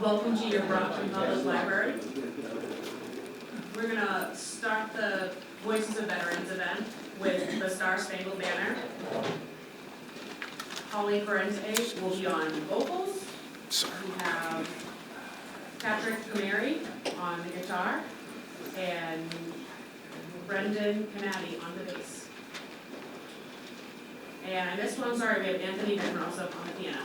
Welcome to your Brockton Public Library. We're going to start the Voices of Veterans event with the Star Spangled Banner. Holly Ferrente will be on vocals. We have Patrick Camary on the guitar and Brendan Canati on the bass. And I missed one, sorry, we have Anthony Penrose on the piano.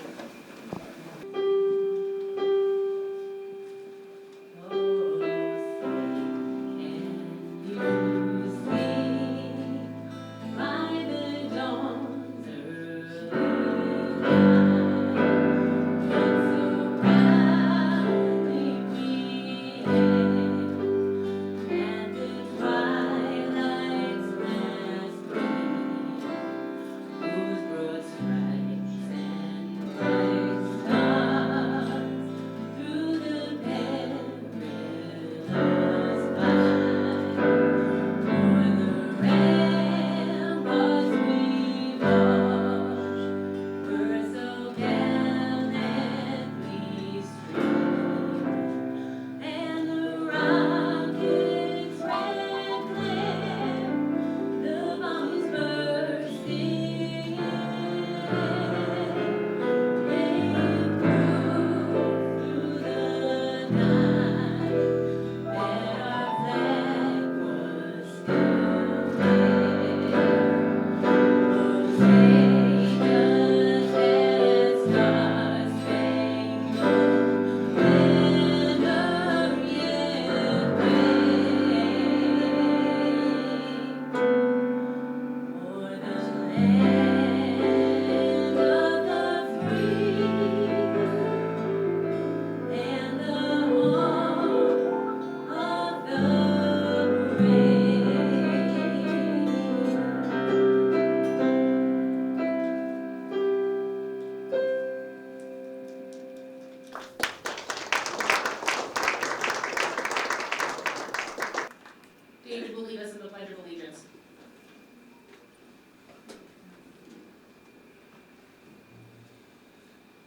David will lead us in the Pledge of Allegiance.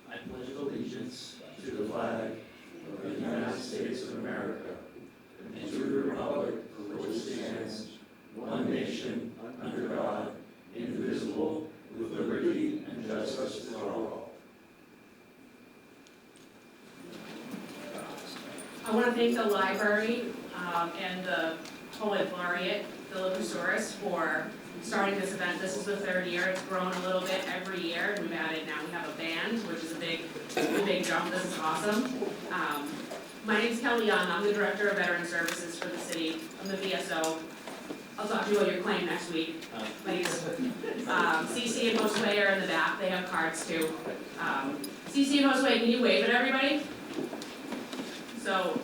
I pledge allegiance to the flag of the United States of America and to the republic for which it stands, one nation, under God, indivisible, with liberty and justice for all. I want to thank the library and the poet laureate, Philip Souris, for starting this event. This is the third year. It's grown a little bit every year, and we've added now we have a band, which is a big jump. This is awesome. My name is Kelly Young. I'm the Director of Veteran Services for the city. I'm the VSO. I'll talk to you about your claim next week, please. CC and Postway are in the back. They have cards too. CC and Postway, can you wave at everybody? So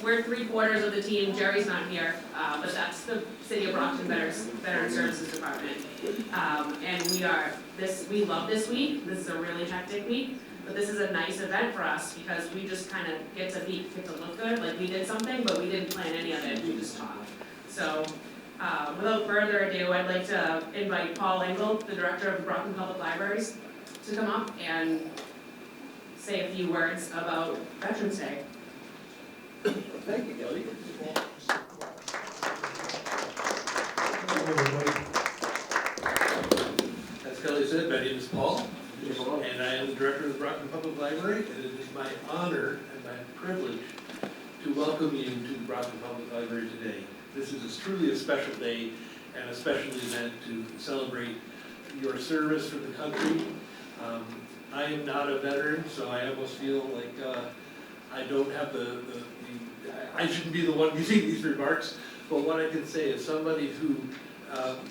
we're 3/4 of the team. Jerry's not here, but that's the City of Brockton Veteran Services Department. And we love this week. This is a really hectic week, but this is a nice event for us because we just kind of get to look good. Like we did something, but we didn't plan any of it. We just talked. So without further ado, I'd like to invite Paul Engel, the Director of the Brockton Public Libraries, to come up and say a few words about Veterans Day. Thank you, Kelly. Hello, everybody. As Kelly said, my name is Paul, and I am the Director of the Brockton Public Library, and it is my honor and my privilege to welcome you to the Brockton Public Library today. This is truly a special day and a special event to celebrate your service for the country. I am not a veteran, so I almost feel like I don't have I shouldn't be the one using these remarks, but what I can say is somebody who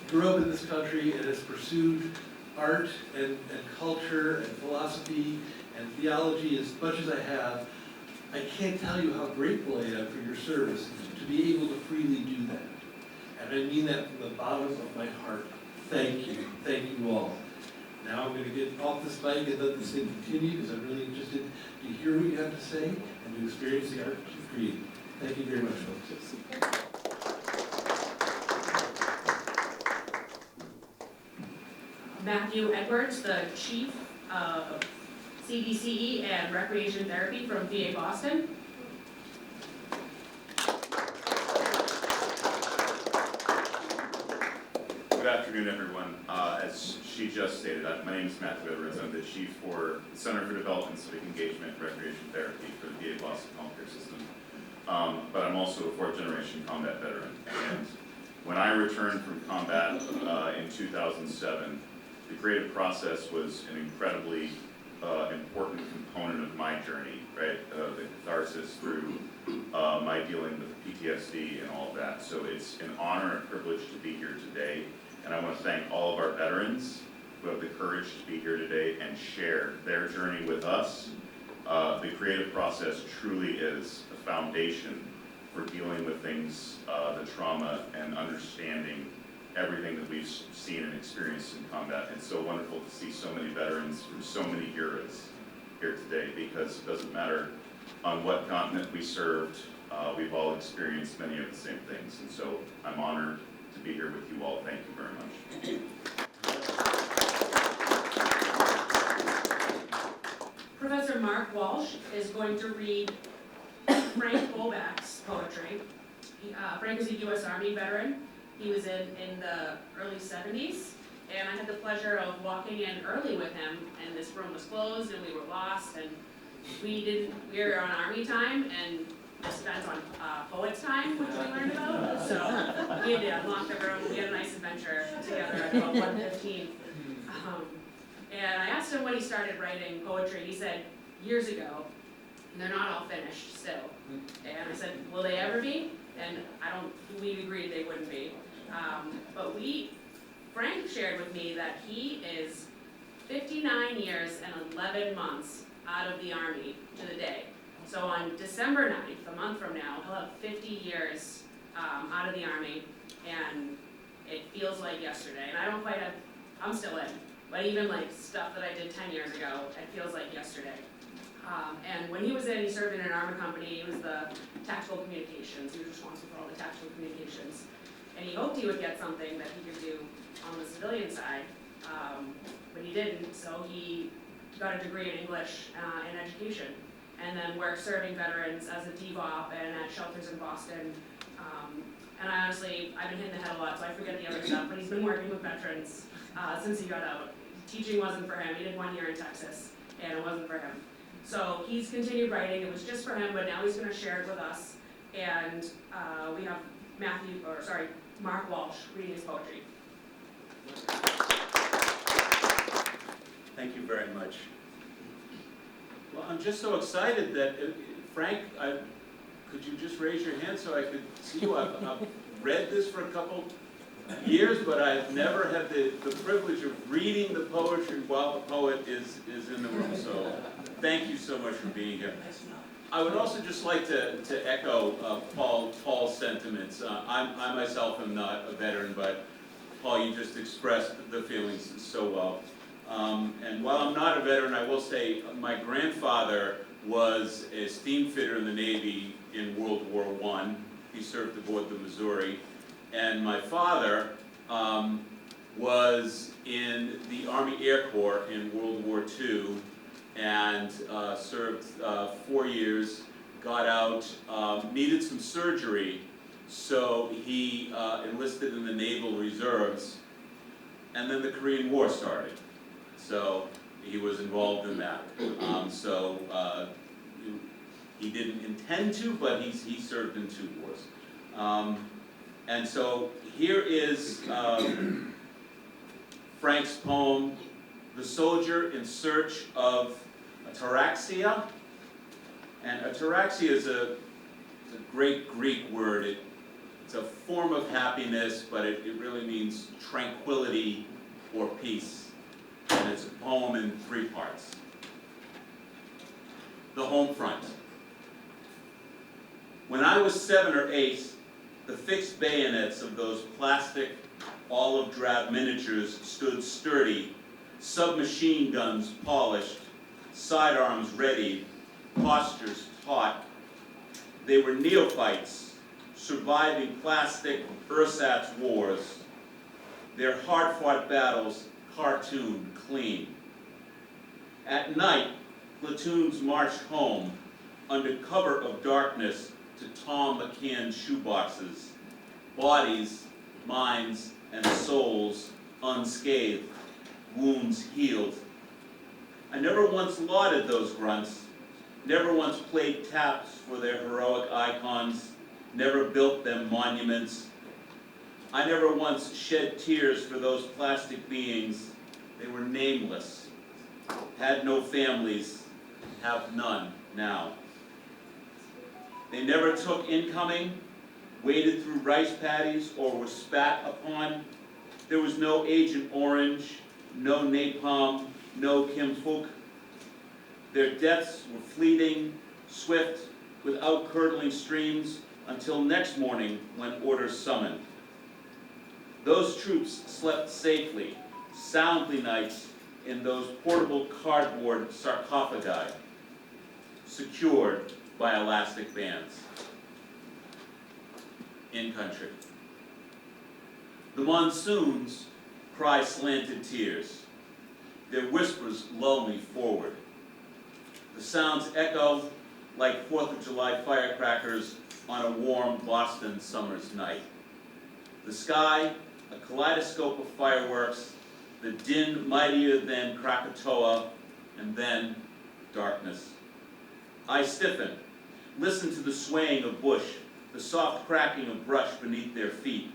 grew up in this country and has pursued art and culture and philosophy and theology as much as I have, I can't tell you how grateful I am for your service to be able to freely do that. And I mean that from the bottom of my heart. Thank you all. Now I'm going to get off this mic and let this thing continue because I'm really interested to hear what you have to say and to experience the art you've created. Thank you very much, folks. Matthew Edwards, the Chief of CDCE and Recreation Therapy from VA Boston. Good afternoon, everyone. As she just stated, my name is Matthew Edwards. I'm the chief for the Center for Development, Civic Engagement, and Recreation Therapy for the VA Boston Healthcare System. But I'm also a fourth-generation combat veteran. And when I returned from combat in 2007, the creative process was an incredibly important component of my journey, right? The catharsis through my dealing with PTSD and all of that. So it's an honor and privilege to be here today. And I want to thank all of our veterans who have the courage to be here today and share their journey with us. The creative process truly is the foundation for dealing with things, the trauma, and understanding everything that we've seen and experienced in combat. It's so wonderful to see so many veterans from so many eras here today, because it doesn't matter on what continent we served, we've all experienced many of the same things. And so I'm honored to be here with you all. Thank you very much. Professor Mark Walsh is going to read Frank Bolback's poetry. Frank is a U.S. Army veteran. He was in the early 70s, and I had the pleasure of walking in early with him, and this room was closed, and we were lost, and we were on Army time, and this spent on Poets time, which we learned about, so we had to unlock the room. We had a nice adventure together at about 1:15. And I asked him when he started writing poetry. He said, years ago, and they're not all finished still. And I said, will they ever be? And we agreed they wouldn't be. But Frank shared with me that he is 59 years and 11 months out of the Army to the day. So on December 9th, a month from now, he'll have 50 years out of the Army, and it feels like yesterday. And I'm still in, but even like stuff that I did 10 years ago, it feels like yesterday. And when he was he served in an armor company. He was the tactical communications. He was responsible for all the tactical communications. And he hoped he would get something that he could do on the civilian side, but he didn't. So he got a degree in English and education, and then worked serving veterans as a DVOP and at shelters in Boston. And I've been hitting the head a lot, so I forget the other stuff, but he's been working with veterans since he got out. Teaching wasn't for him. He did 1 year in Texas, and it wasn't for him. So he's continued writing. It was just for him, but now he's going to share it with us. And we have Mark Walsh reading his poetry. Thank you very much. Well, I'm just so excited that, Frank, could you just raise your hand so I could see you? I've read this for a couple years, but I've never had the privilege of reading the poetry while the poet is in the room. So thank you so much for being here. I would also just like to echo Paul's sentiments. I myself am not a veteran, but Paul, you just expressed the feelings so well. And while I'm not a veteran, I will say my grandfather was a steam fitter in the Navy in World War I. He served aboard the Missouri. And my father was in the Army Air Corps in World War II and served 4 years, got out, needed some surgery, so he enlisted in the Naval Reserves, and then the Korean War started. So he was involved in that. He didn't intend to, but he served in 2 wars. And so here is Frank's poem, The Soldier in Search of Ataraxia. And ataraxia is a great Greek word. It's a form of happiness, but it really means tranquility or peace. And it's a poem in 3 parts. The home front. When I was 7 or 8, the fixed bayonets of those plastic olive drab miniatures stood sturdy, submachine guns polished, sidearms ready, postures taut. They were neophytes, surviving plastic ersatz wars, their hard-fought battles cartooned clean. At night, platoons marched home under cover of darkness to Tom McCann's shoeboxes, bodies, minds, and souls unscathed, wounds healed. I never once lauded those grunts, never once played taps for their heroic icons, never built them monuments. I never once shed tears for those plastic beings. They were nameless, had no families, have none now. They never took incoming, waded through rice paddies, or were spat upon. There was no Agent Orange, no napalm, no Kim Phuc. Their deaths were fleeting, swift, without curdling streams, until next morning when orders summoned. Those troops slept safely, soundly nights in those portable cardboard sarcophagi, secured by elastic bands. In country. The monsoons cry slanted tears. Their whispers lull me forward. The sounds echo like 4th of July firecrackers on a warm Boston summer's night. The sky, a kaleidoscope of fireworks, the din mightier than Krakatoa, and then darkness. I stiffen, listen to the swaying of bush, the soft cracking of brush beneath their feet.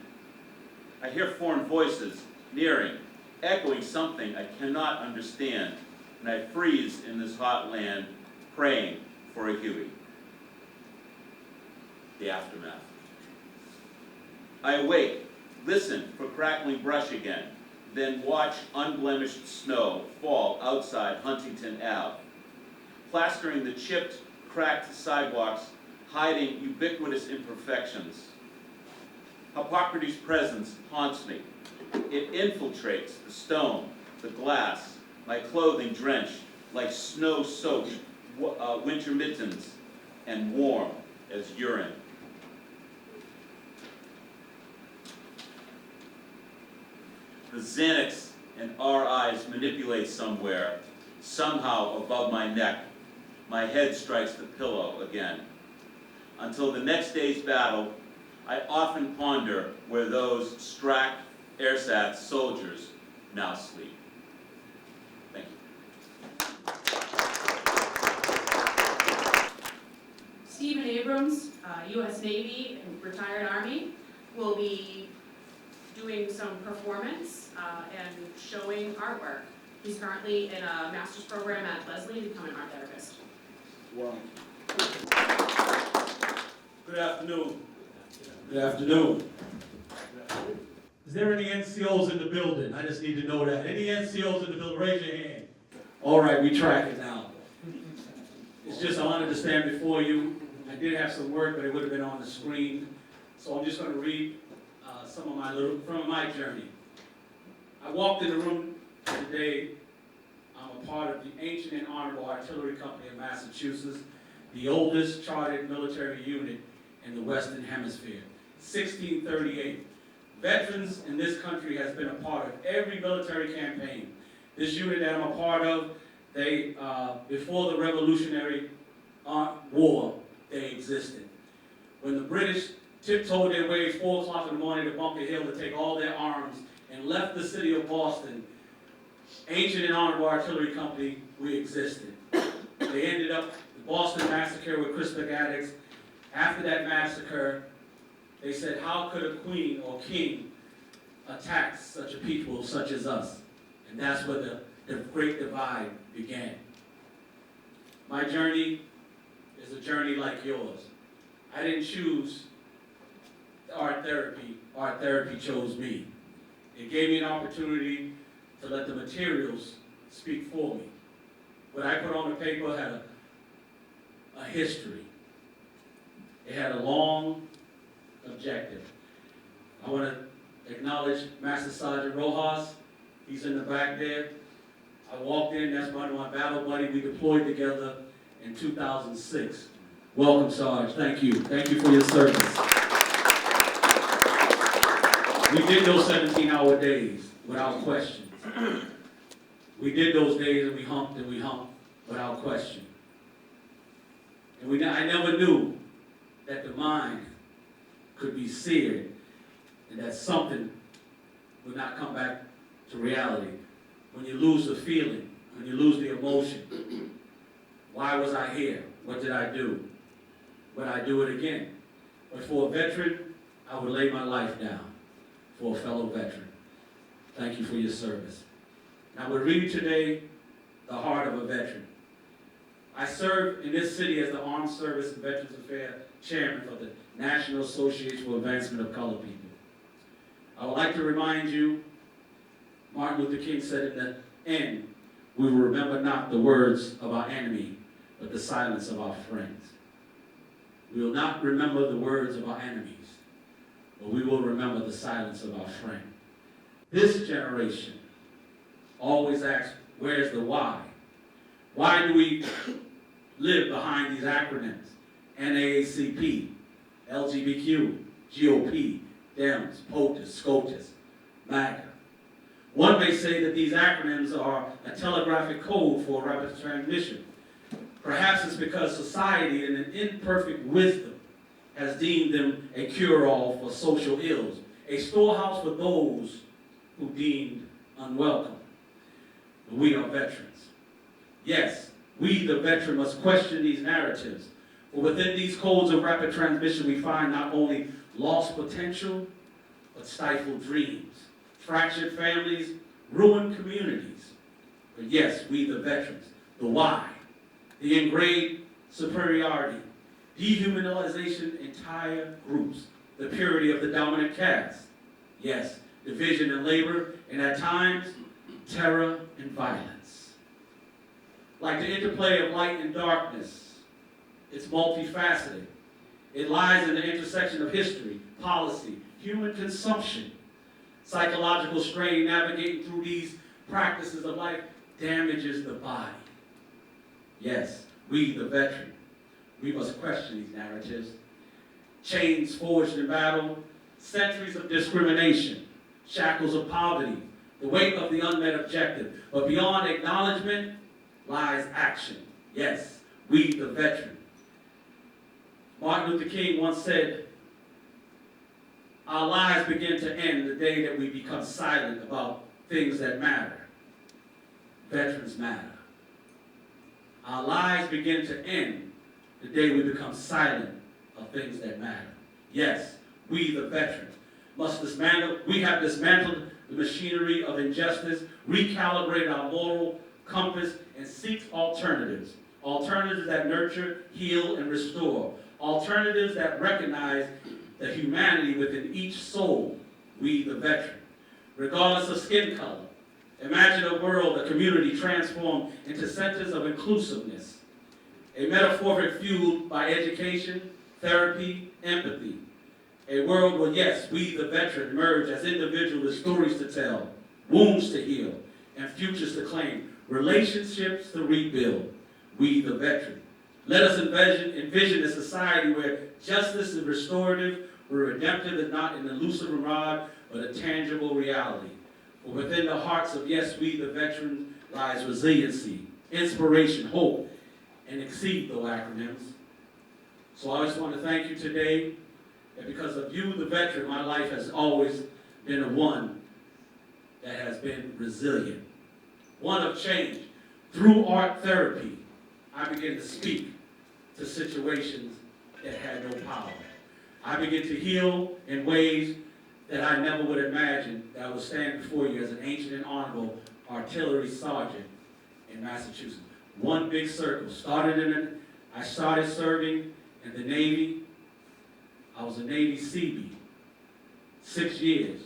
I hear foreign voices, nearing, echoing something I cannot understand, and I freeze in this hot land, praying for a Huey. The aftermath. I awake, listen for crackling brush again, then watch unblemished snow fall outside Huntington Ave, plastering the chipped, cracked sidewalks, hiding ubiquitous imperfections. Hippocrates' presence haunts me. It infiltrates the stone, the glass, my clothing drenched like snow-soaked winter mittens and warm as urine. The Xanax and RIs manipulate somewhere, somehow above my neck. My head strikes the pillow again. Until the next day's battle, I often ponder where those strapped AirSat soldiers now sleep. Thank you. Stephen Abrams, U.S. Navy and retired Army, will be doing some performance and showing artwork. He's currently in a master's program at Leslie to become an art therapist. Wow. Good afternoon. Good afternoon. Is there any NCOs in the building? I just need to know that. Any NCOs in the building? Raise your hand. All right, we track it now. It's just an honor to stand before you. I did have some work, but it would have been on the screen. So I'm just going to read from my journey. I walked in the room today. I'm a part of the Ancient and Honorable Artillery Company of Massachusetts, the oldest chartered military unit in the Western Hemisphere. 1638. Veterans in this country has been a part of every military campaign. This unit that I'm a part of, they, before the Revolutionary War, they existed. When the British tiptoed their way 4 o'clock in the morning to Bunker Hill to take all their arms and left the city of Boston, Ancient and Honorable Artillery Company, we existed. They ended up the Boston Massacre with Crispus Attucks. After that massacre, they said, how could a queen or king attack such a people such as us? And that's where the Great Divide began. My journey is a journey like yours. I didn't choose art therapy. Art therapy chose me. It gave me an opportunity to let the materials speak for me. What I put on the paper had a history. It had a long objective. I want to acknowledge Master Sergeant Rojas. He's in the back there. I walked in, that's my battle buddy. We deployed together in 2006. Welcome, Sarge. Thank you. Thank you for your service. We did those 17-hour days without question. We did those days and we humped without question. And I never knew that the mind could be seared and that something would not come back to reality. When you lose the feeling, when you lose the emotion, why was I here? What did I do? Would I do it again? But for a veteran, I would lay my life down for a fellow veteran. Thank you for your service. And I would read today the heart of a veteran. I served in this city as the Armed Service and Veterans Affairs Chairman for the National Association for Advancement of Colored People. I would like to remind you, Martin Luther King said in the end, we will remember not the words of our enemy, but the silence of our friends. We will not remember the words of our enemies, but we will remember the silence of our friend. This generation always asks, where's the why? Why do we live behind these acronyms? NAACP, LGBTQ, GOP, Dems, POTUS, SCOTUS, MAGA. One may say that these acronyms are a telegraphic code for rapid transmission. Perhaps it's because society, in an imperfect wisdom, has deemed them a cure-all for social ills, a storehouse for those who deemed unwelcome. But we are veterans. Yes, we, the veteran, must question these narratives. For within these codes of rapid transmission, we find not only lost potential, but stifled dreams, fractured families, ruined communities. But yes, we, the veterans, the why, the engraved superiority, dehumanization entire groups, the purity of the dominant caste. Yes, division and labor, and at times, terror and violence. Like the interplay of light and darkness, it's multifaceted. It lies in the intersection of history, policy, human consumption, psychological strain. Navigating through these practices of life damages the body. Yes, we, the veteran, we must question these narratives. Chains forged in battle, centuries of discrimination, shackles of poverty, the weight of the unmet objective. But beyond acknowledgement lies action. Yes, we, the veteran. Martin Luther King once said, our lives begin to end the day that we become silent about things that matter. Veterans matter. Our lives begin to end the day we become silent of things that matter. Yes, we, the veterans, must dismantle. We have dismantled the machinery of injustice, recalibrated our moral compass, and seek alternatives. Alternatives that nurture, heal, and restore. Alternatives that recognize the humanity within each soul, we, the veteran, regardless of skin color. Imagine a world, a community transformed into centers of inclusiveness, a metaphor fueled by education, therapy, empathy. A world where, yes, we, the veteran, emerge as individuals with stories to tell, wounds to heal, and futures to claim, relationships to rebuild. We, the veteran. Let us envision a society where justice is restorative, where redemptive is not an elusive mirage, but a tangible reality. For within the hearts of, yes, we, the veterans, lies resiliency, inspiration, hope, and exceed those acronyms. So I just want to thank you today, and because of you, the veteran, my life has always been a one that has been resilient, one of change. Through art therapy, I began to speak to situations that had no power. I began to heal in ways that I never would imagine that I would stand before you as an ancient and honorable artillery sergeant in Massachusetts. One big circle. I started serving in the Navy. I was a Navy Seabee, 6 years.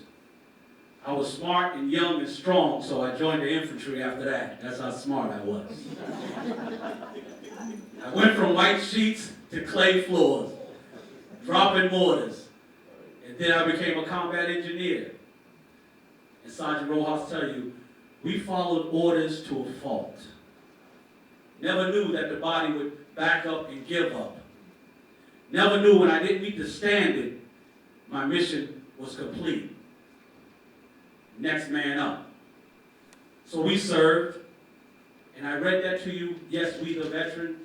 I was smart and young and strong, so I joined the infantry after that. That's how smart I was. I went from white sheets to clay floors, dropping mortars. And then I became a combat engineer. And Sergeant Rojas tell you, we followed orders to a fault. Never knew that the body would back up and give up. Never knew when I didn't meet the standard, my mission was complete. Next man up. So we served, And I read that to you, yes, we the veteran,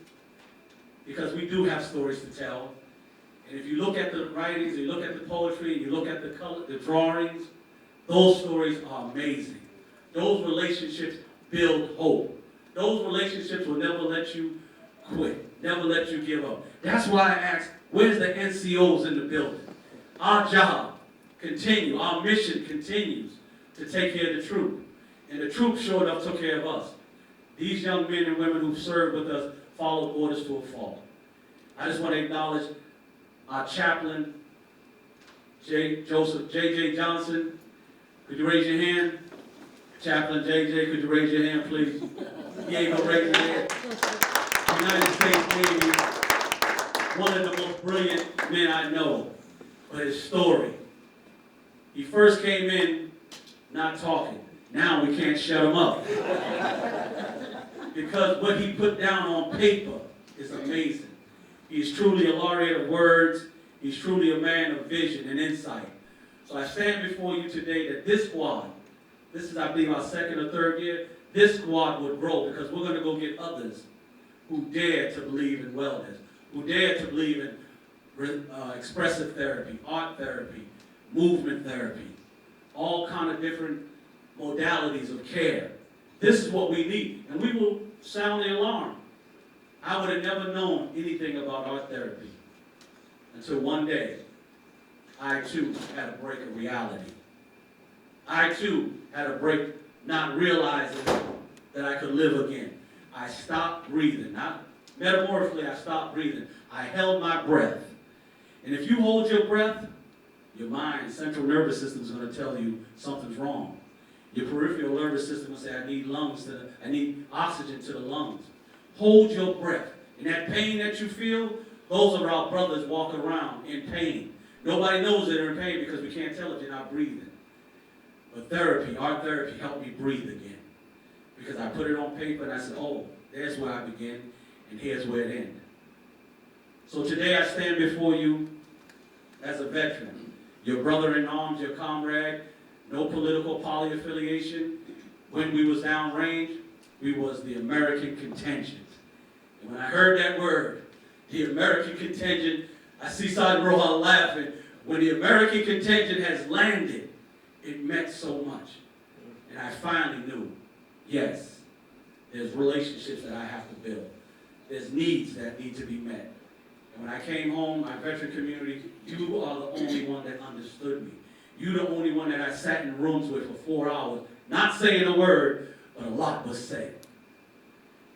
because we do have stories to tell. And if you look at the writings, you look at the poetry, you look at the color, the drawings, those stories are amazing. Those relationships build hope. Those relationships will never let you quit, never let you give up. That's why I asked, where's the NCOs in the building? Our job continues, our mission continues to take care of the troop. And the troop sure enough took care of us. These young men and women who served with us followed orders to a fault. I just want to acknowledge our chaplain, Joseph J.J. Johnson. Could you raise your hand? Chaplain J.J., could you raise your hand, please? He ain't gonna raise his hand. United States Navy, one of the most brilliant men I know. But his story. He first came in not talking. Now we can't shut him up. Because what he put down on paper is amazing. He's truly a laureate of words. He's truly a man of vision and insight. So I stand before you today that this squad, this is I believe our second or third year, this squad would grow because we're going to go get others who dare to believe in wellness, who dare to believe in expressive therapy, art therapy, movement therapy, all kind of different modalities of care. This is what we need, and we will sound the alarm. I would have never known anything about art therapy until one day I too had a break of reality. I too had a break not realizing that I could live again. I stopped breathing. Not metaphorically, I stopped breathing. I held my breath. And if you hold your breath, your mind, central nervous system is going to tell you something's wrong. Your peripheral nervous system will say, I need oxygen to the lungs. Hold your breath. And that pain that you feel, those are our brothers walking around in pain. Nobody knows they're in pain because we can't tell if you're not breathing. But therapy, art therapy, helped me breathe again. Because I put it on paper and I said, oh, there's where I begin, and here's where it ends. So today I stand before you as a veteran, your brother in arms, your comrade, no political poly-affiliation. When we was downrange, we was the American contingent. And when I heard that word, the American contingent, I see Sergeant Rohan laughing. When the American contingent has landed, it meant so much. And I finally knew, yes, there's relationships that I have to build. There's needs that need to be met. And when I came home, my veteran community, you are the only one that understood me. You're the only one that I sat in rooms with for 4 hours, not saying a word, but a lot was said.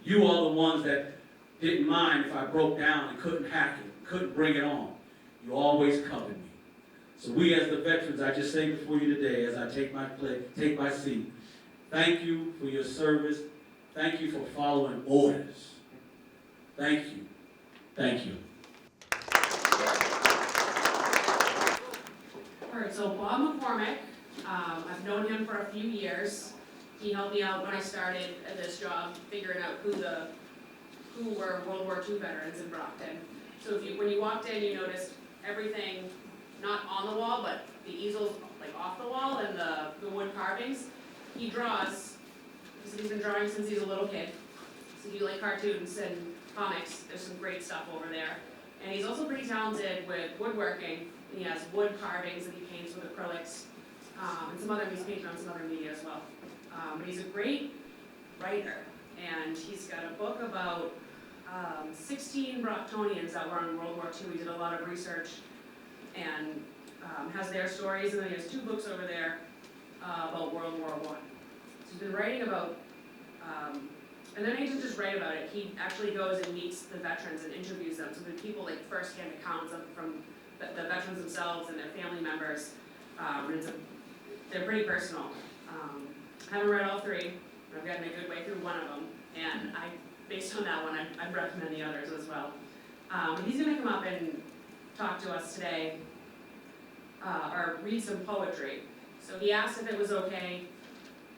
You are the ones that didn't mind if I broke down and couldn't hack it, couldn't bring it on. You always covered me. So we as the veterans, I just say before you today, as I take my seat, thank you for your service. Thank you for following orders. Thank you. Thank you. All right, so Bob McCormick, I've known him for a few years. He helped me out when I started at this job, figuring out who were World War II veterans in Brockton. So when you walked in, you noticed everything not on the wall, but the easels like off the wall and the wood carvings. He draws. He's been drawing since he's a little kid. So if you like cartoons and comics, there's some great stuff over there. And he's also pretty talented with woodworking. He has wood carvings that he paints with acrylics, and he's painted on some other media as well. But he's a great writer, and he's got a book about 16 Brocktonians that were in World War II. He did a lot of research and has their stories, and then he has 2 books over there about World War I. So he's been writing about, and then he doesn't just write about it, he actually goes and meets the veterans and interviews them, so the people like first-hand accounts from the veterans themselves and their family members. They're pretty personal. I haven't read all 3, but I've gotten a good way through one of them, and based on that one, I'd recommend the others as well. He's going to come up and talk to us today, or read some poetry. So he asked if it was okay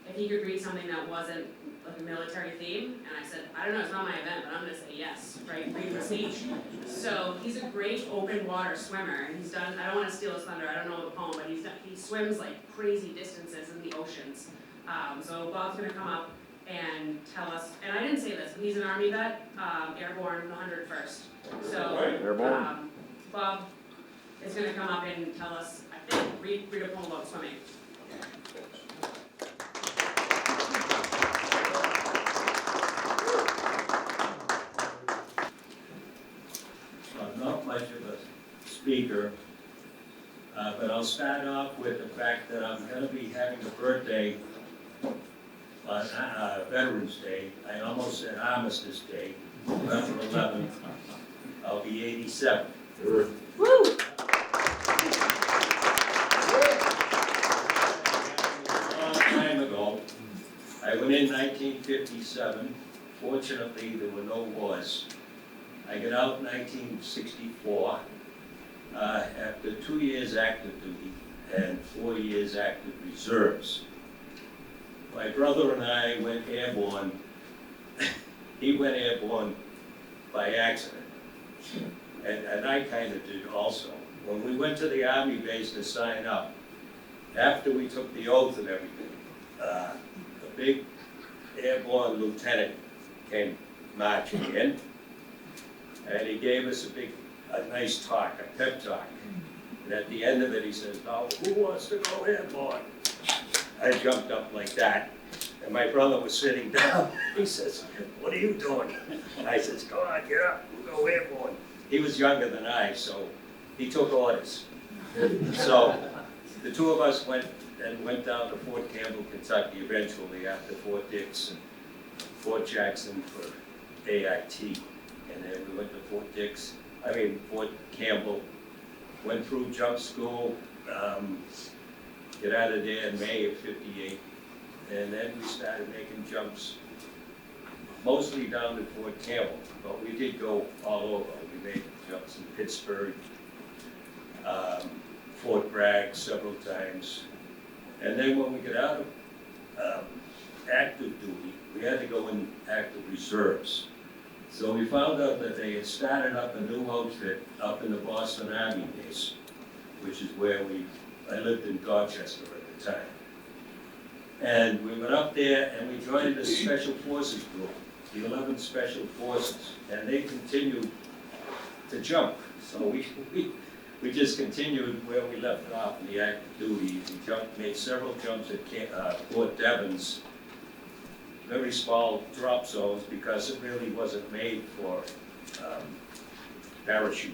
if he could read something that wasn't like a military theme, and I said, I don't know, it's not my event, but I'm going to say yes, right? Read the speech. So he's a great open water swimmer, and he's done, I don't want to steal his thunder, I don't know the poem, but he swims like crazy distances in the oceans. So Bob's going to come up and tell us, and I didn't say this, he's an Army vet, airborne 101st. So, Bob is gonna come up and tell us, I think, read a poem about swimming. I'm not much of a speaker, but I'll start off with the fact that I'm gonna be having a birthday on Veterans Day. I almost said Armistice Day, November 11th. I'll be 87. Woo! A long time ago, I went in 1957. Fortunately, there were no wars. I got out in 1964 after 2 years active duty and 4 years active reserves. My brother and I went airborne. He went airborne by accident, and I kind of did also. When we went to the Army base to sign up, after we took the oath and everything, a big airborne lieutenant came marching in, and he gave us a nice talk, a pep talk. And at the end of it, he says, "Now, who wants to go airborne?" I jumped up like that, and my brother was sitting down. He says, "What are you doing?" I says, "Go on, get up, we'll go airborne." He was younger than I, so he took orders. So the two of us went down to Fort Campbell, Kentucky, eventually after Fort Dix and Fort Jackson for AIT. And then we went to Fort Campbell, went through jump school, get out of there in May of '58. And then we started making jumps, mostly down to Fort Campbell, but we did go all over. We made jumps in Pittsburgh, Fort Bragg several times. And then when we got out of active duty, we had to go in active reserves. So we found out that they had started up a new outfit up in the Boston Army base, which is where I lived in Dorchester at the time. And we went up there and we joined the Special Forces group, the 11th Special Forces, and they continued to jump. So we just continued where we left off in the active duty. We made several jumps at Fort Devens, very small drop zones because it really wasn't made for parachute.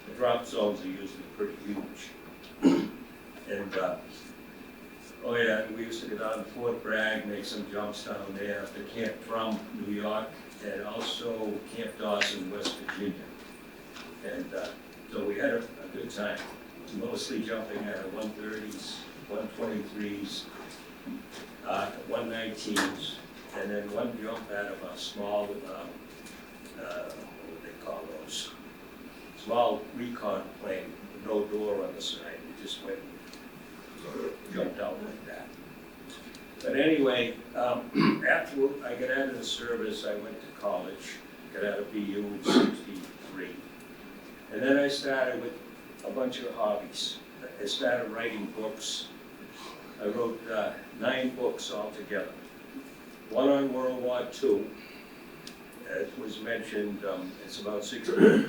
The drop zones are usually pretty huge. And oh yeah, we used to go down to Fort Bragg, make some jumps down there up to Camp Drum, New York, and also Camp Dawson, West Virginia. And so we had a good time, mostly jumping out of 130s, 123s, 119s, and then one jump out of a small, what do they call those? Small recon plane, no door on the side. We just went and jumped out like that. But anyway, after I got out of the service, I went to college, got out of BU in '63. And then I started with a bunch of hobbies. I started writing books. I wrote 9 books altogether. One on World War II, as was mentioned, it's about 60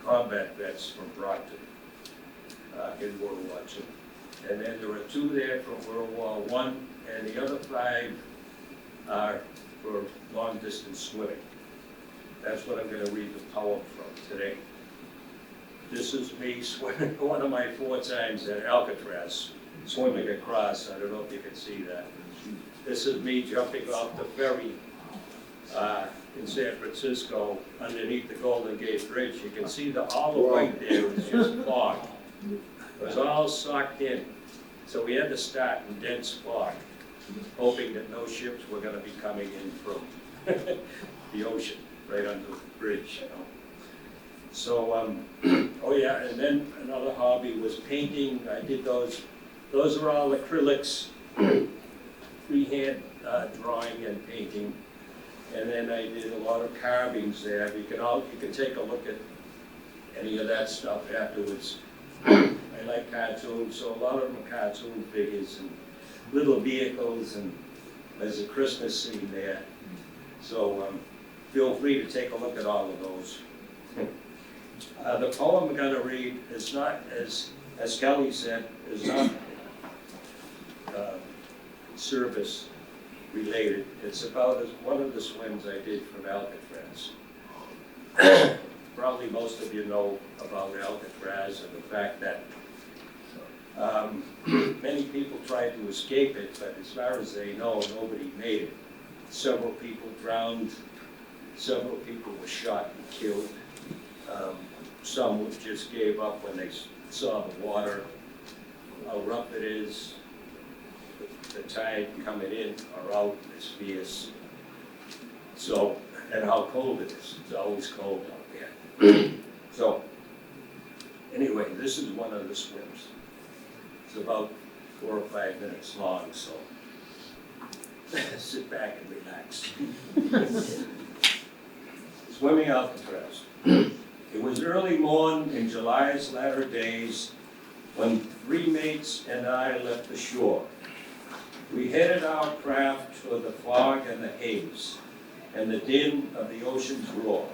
combat vets from Brockton in World War II. And then there are 2 there from World War I, and the other 5 are for long distance swimming. That's what I'm going to read the poem from today. This is me swimming one of my 4 times at Alcatraz, swimming across. I don't know if you can see that. This is me jumping off the ferry in San Francisco underneath the Golden Gate Bridge. You can see all the white there is just fog. It was all socked in. So we had to start in dense fog, hoping that no ships were going to be coming in from the ocean right under the bridge. You know? So, oh yeah, and then another hobby was painting. I did those. Those are all acrylics, freehand drawing and painting. And then I did a lot of carvings there. You can take a look at any of that stuff afterwards. I like cartoons, so a lot of them are cartoon figures and little vehicles and There's a Christmas scene there. So feel free to take a look at all of those. The poem I'm going to read is not, as Kelly said, is not service related. It's about one of the swims I did from Alcatraz. Probably most of you know about Alcatraz and the fact that many people tried to escape it, but as far as they know, nobody made it. Several people drowned, several people were shot and killed. Some just gave up when they saw the water, how rough it is, the tide coming in or out is fierce. So, and how cold it is. It's always cold out there. So, anyway, this is one of the swims. It's about 4 or 5 minutes long, so sit back and relax. Swimming Alcatraz. It was early morn in July's latter days when 3 mates and I left the shore. We headed our craft toward the fog and the haze and the din of the ocean's roar.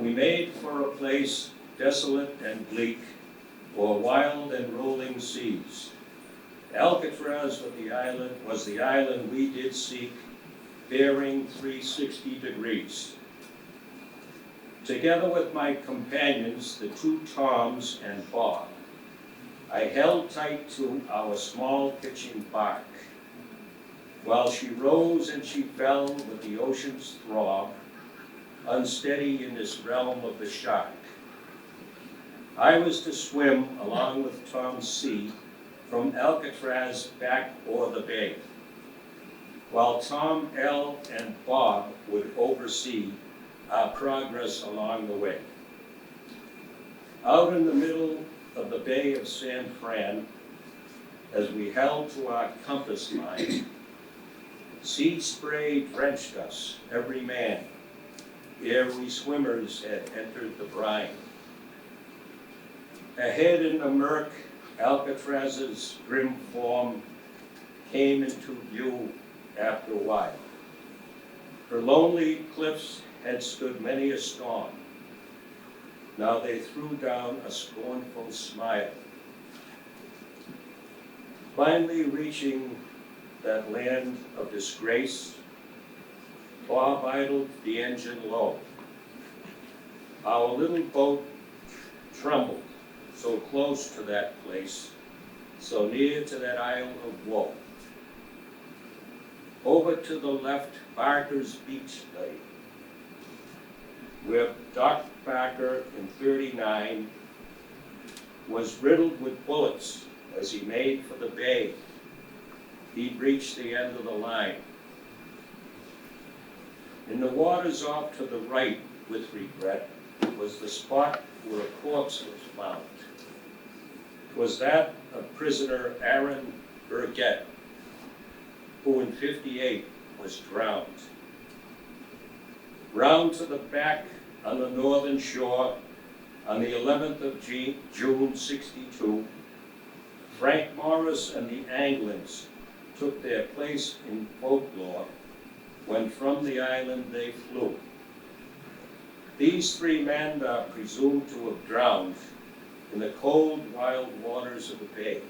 We made for a place desolate and bleak, o'er wild and rolling seas. Alcatraz was the island we did seek, bearing 360 degrees. Together with my companions, the 2 Toms and Bob, I held tight to our small pitching bark, while she rose and she fell with the ocean's throb, unsteady in this realm of the shark. I was to swim along with Tom C. from Alcatraz back o'er the bay, while Tom L. and Bob would oversee our progress along the way. Out in the middle of the Bay of San Fran, as we held to our compass line, sea spray drenched us, every man, ere we swimmers had entered the brine. Ahead in the murk, Alcatraz's grim form came into view after a while. Her lonely cliffs had stood many a storm. Now they threw down a scornful smile. Finally reaching that land of disgrace, Bob idled the engine low. Our little boat trembled, so close to that place, so near to that isle of woe. Over to the left, Barker's Beach lay, where Doc Barker in 39 was riddled with bullets as he made for the bay. He'd reached the end of the line. In the waters off to the right, with regret, was the spot where a corpse was found. It was that of prisoner Aaron Burgett, who in 58 was drowned. Round to the back on the northern shore, on the 11th of June 62, Frank Morris and the Anglins took their place in folklore when from the island they flew. These 3 men are presumed to have drowned in the cold, wild waters of the bay.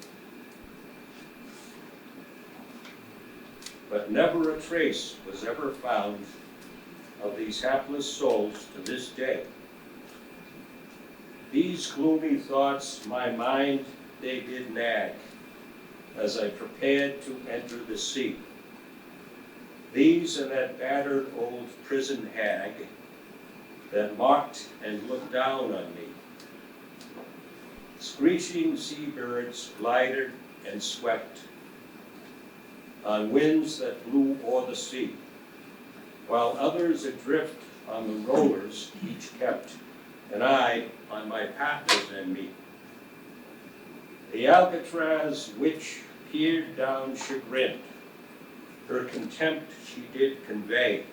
But never a trace was ever found of these hapless souls to this day. These gloomy thoughts my mind they did nag as I prepared to enter the sea. These and that battered old prison hag that mocked and looked down on me. Screeching seabirds glided and swept on winds that blew o'er the sea, while others adrift on the rollers each kept, and I on my partners and me. The Alcatraz which peered down chagrined, her contempt she did convey.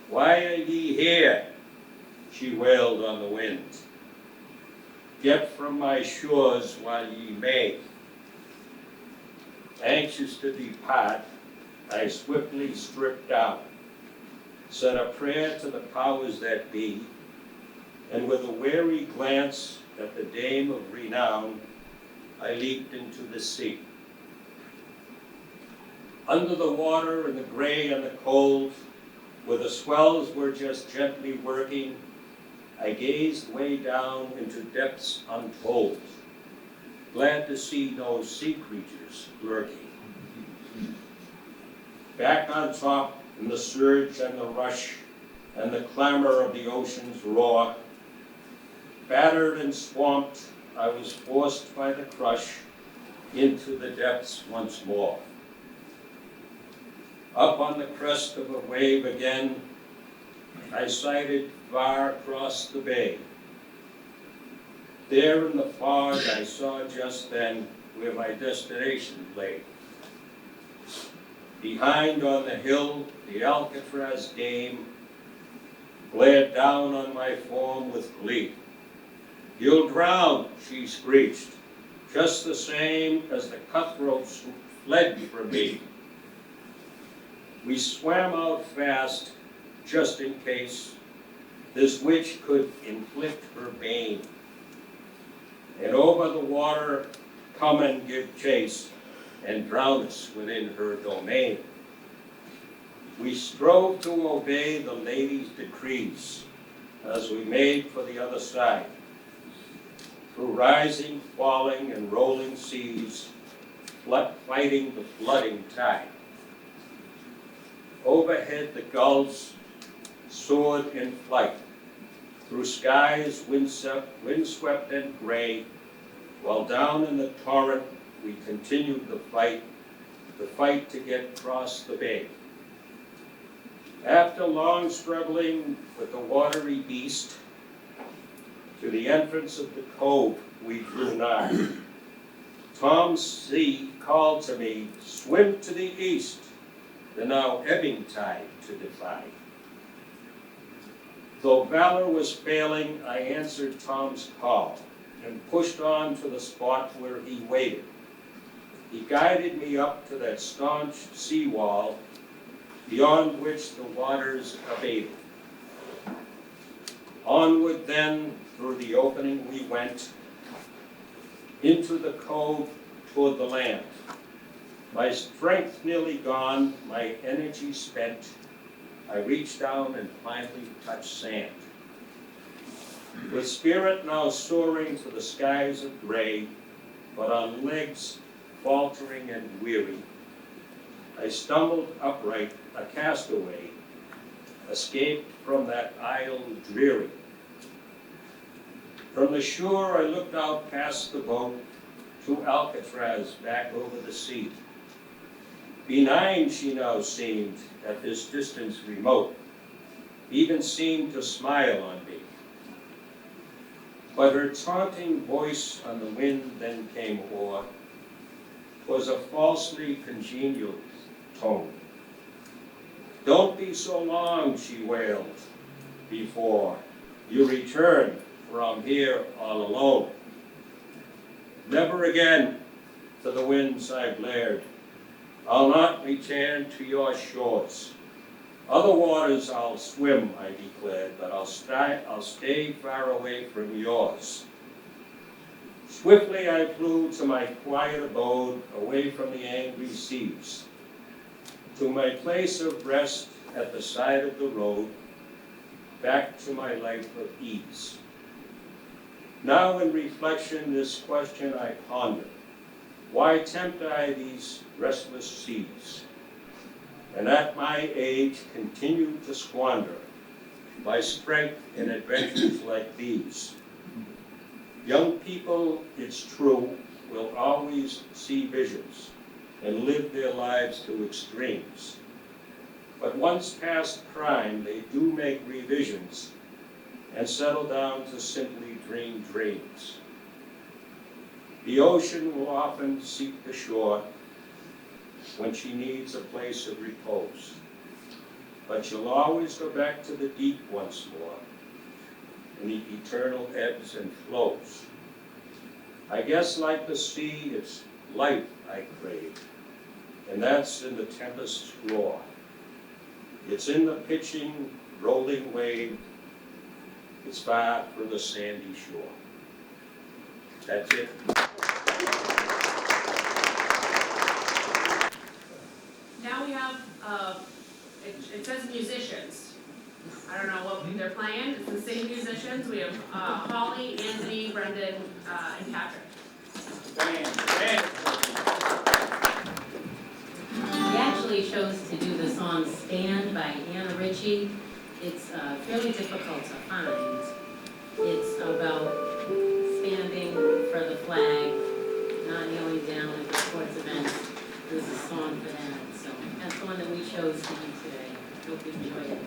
Why are ye here? She wailed on the wind. Get from my shores while ye may. Anxious to depart, I swiftly stripped down, said a prayer to the powers that be, and with a wary glance at the dame of renown, I leaped into the sea. Under the water in the gray and the cold, where the swells were just gently working, I gazed way down into depths untold, glad to see no sea creatures lurking. Back on top, in the surge and the rush and the clamor of the ocean's roar, battered and swamped, I was forced by the crush into the depths once more. Up on the crest of a wave again, I sighted far across the bay. There in the fog I saw just then where my destination lay. Behind on the hill, the Alcatraz dame glared down on my form with glee. "You'll drown," she screeched, just the same as the cutthroats who fled from me. We swam out fast, just in case this witch could inflict her bane, and over the water come and give chase, and drown us within her domain. We strove to obey the lady's decrees as we made for the other side, through rising, falling, and rolling seas, fighting the flooding tide. Overhead the gulls soared in flight, through skies windswept and gray, while down in the torrent we continued the fight to get across the bay. After long struggling with the watery beast, to the entrance of the cove we drew nigh. Tom C. called to me, "Swim to the east, the now ebbing tide to defy." Though valor was failing, I answered Tom's call and pushed on to the spot where he waited. He guided me up to that staunch seawall, beyond which the waters abated. Onward then, through the opening we went, into the cove toward the land. My strength nearly gone, my energy spent, I reached down and finally touched sand. With spirit now soaring to the skies of gray, but on legs faltering and weary, I stumbled upright, a castaway, escaped from that isle dreary. From the shore I looked out past the boat to Alcatraz back over the sea. Benign she now seemed at this distance remote, even seemed to smile on me. But her taunting voice on the wind then came o'er, 'twas a falsely congenial tone. "Don't be so long," she wailed, "before you return, for I'm here all alone." "Never again," to the winds I blared, "I'll not return to your shores. Other waters I'll swim," I declared, "but I'll stay far away from yours." Swiftly I flew to my quiet abode, away from the angry seas, to my place of rest at the side of the road, back to my life of ease. Now in reflection this question I ponder: why tempt I these restless seas, and at my age continue to squander my strength in adventures like these? Young people, it's true, will always see visions and live their lives to extremes. But once past prime, they do make revisions and settle down to simply dream dreams. The ocean will often seek the shore when she needs a place of repose, but she'll always go back to the deep once more, in the eternal ebbs and flows. I guess like the sea, it's life I crave, and that's in the tempest roar. It's in the pitching, rolling wave. It's far from the sandy shore. That's it. Now we have, it says musicians. I don't know what they're playing, it's the same musicians. We have Holly, Anthony, Brendan, and Patrick. We actually chose to do the song Stand by Anna Ritchie. It's fairly difficult to find. It's about standing for the flag, not kneeling down at the sports events. There's a song for that, so that's the one that we chose to do today. Hope you enjoy it.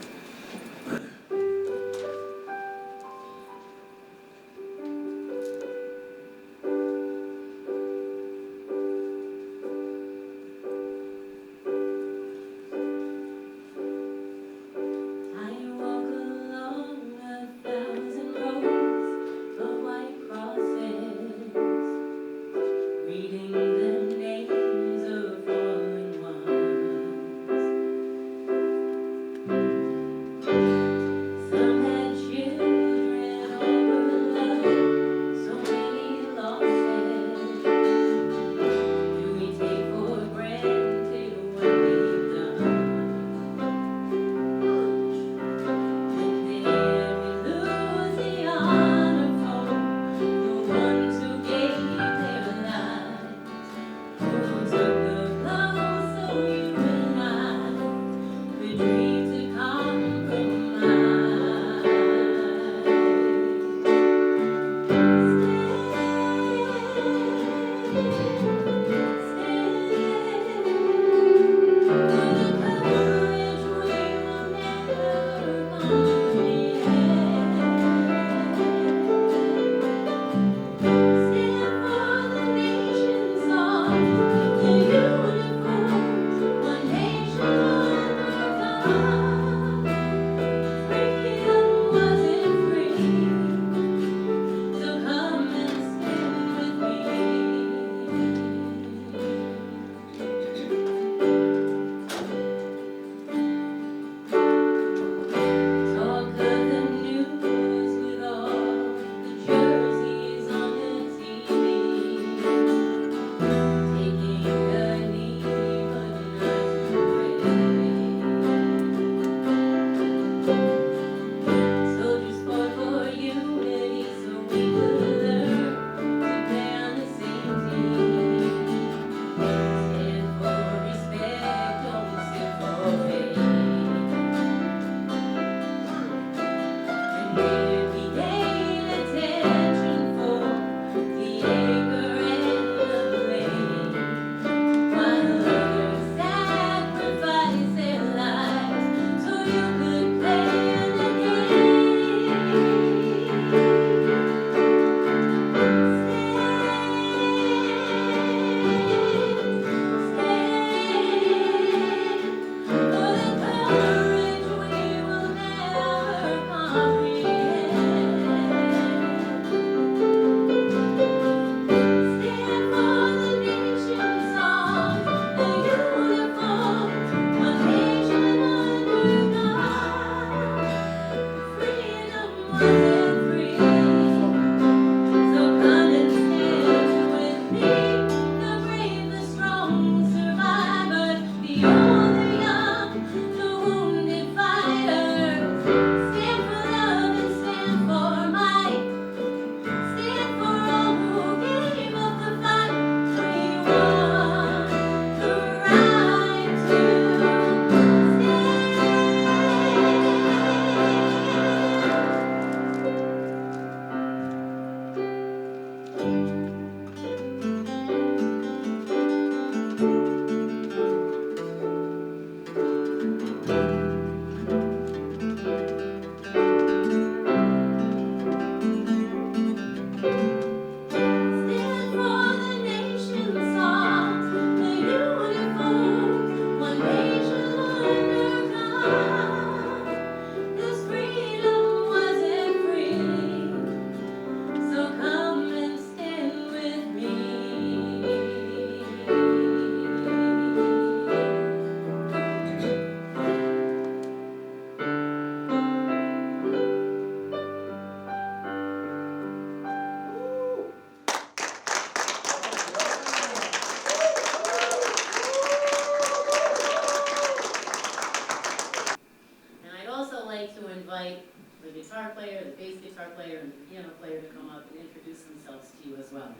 themselves to you as well.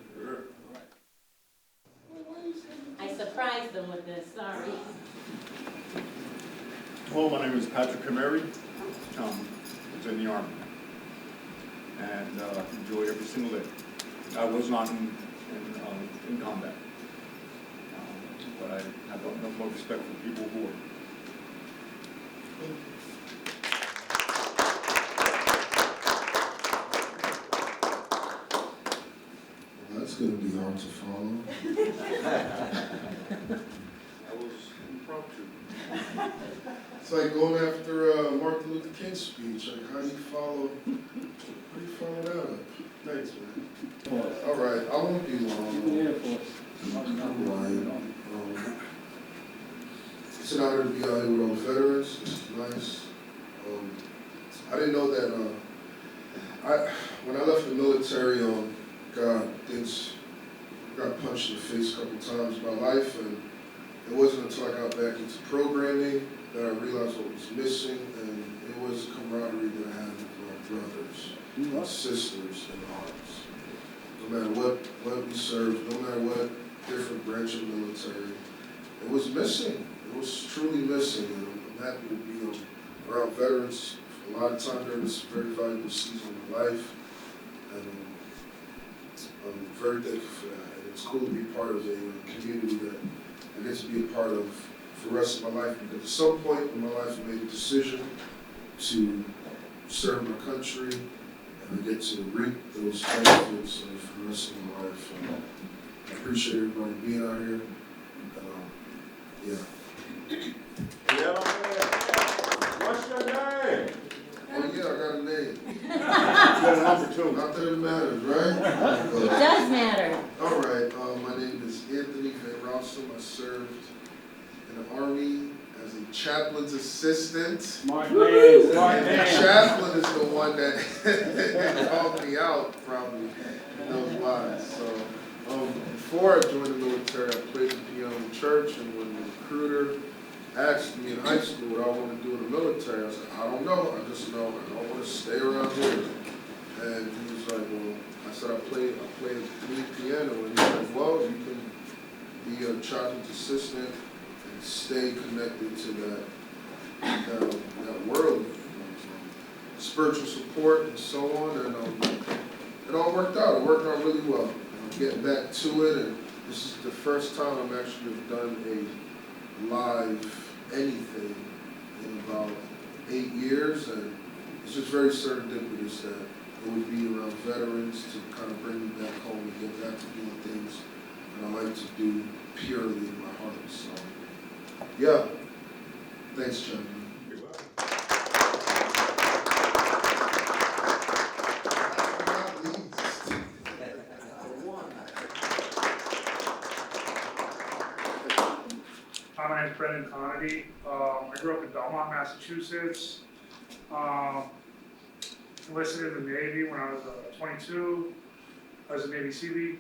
I surprised them with this, sorry. Hello, my name is Patrick Cameri. Was in the Army and enjoy every single day. I was not in combat, but I have no more respect for people who are. Well, that's going to be hard to follow. I was impromptu. It's like going after Martin Luther King's speech. Like, how do you follow that up? Thanks, man. All right, I won't be long. I'm Ryan. It's an honor to be out here with all the veterans. It's nice. I didn't know that. When I left the military, things got punched in the face a couple times in my life, and it wasn't until I got back into programming that I realized what was missing, and it was the camaraderie that I had with my brothers, my sisters in arms. No matter what we served, no matter what different branch of the military, it was missing. It was truly missing, and I'm happy to be around veterans a lot of time during this very valuable season of my life, and I'm very thankful for that. And it's cool to be part of a community that I get to be a part of for the rest of my life, because at some point in my life I made a decision to serve my country, and I get to reap those benefits for the rest of my life. I appreciate everybody being out here. Yeah. What's your name? Oh yeah, I got a name. You got a number too. Not that it matters, right? It does matter. All right, my name is Anthony Van Rossum. I served in the Army as a chaplain's assistant. Smart man, smart And the man. chaplain is the one that called me out, probably, in those lines. So, before I joined the military, I played the piano in church, and when the recruiter asked me in high school what I want to do in the military, I said, I don't know, I just know I don't want to stay around here. And he was like, well, I said, I play lead piano, and he's like, well, you can be a chaplain's assistant and stay connected to that world, spiritual support and so on, and it all worked out. It worked out really well. I'm getting back to it, and this is the first time I'm actually done a live anything in about 8 years, and it's just very serendipitous that it would be around veterans to kind of bring me back home and get back to doing things that I like to do purely in my heart. So, yeah. Thanks, gentlemen. Not least. Hi, my name is Brendan Conity. I grew up in Belmont, Massachusetts. Enlisted in the Navy when I was 22. I was a Navy Sealy.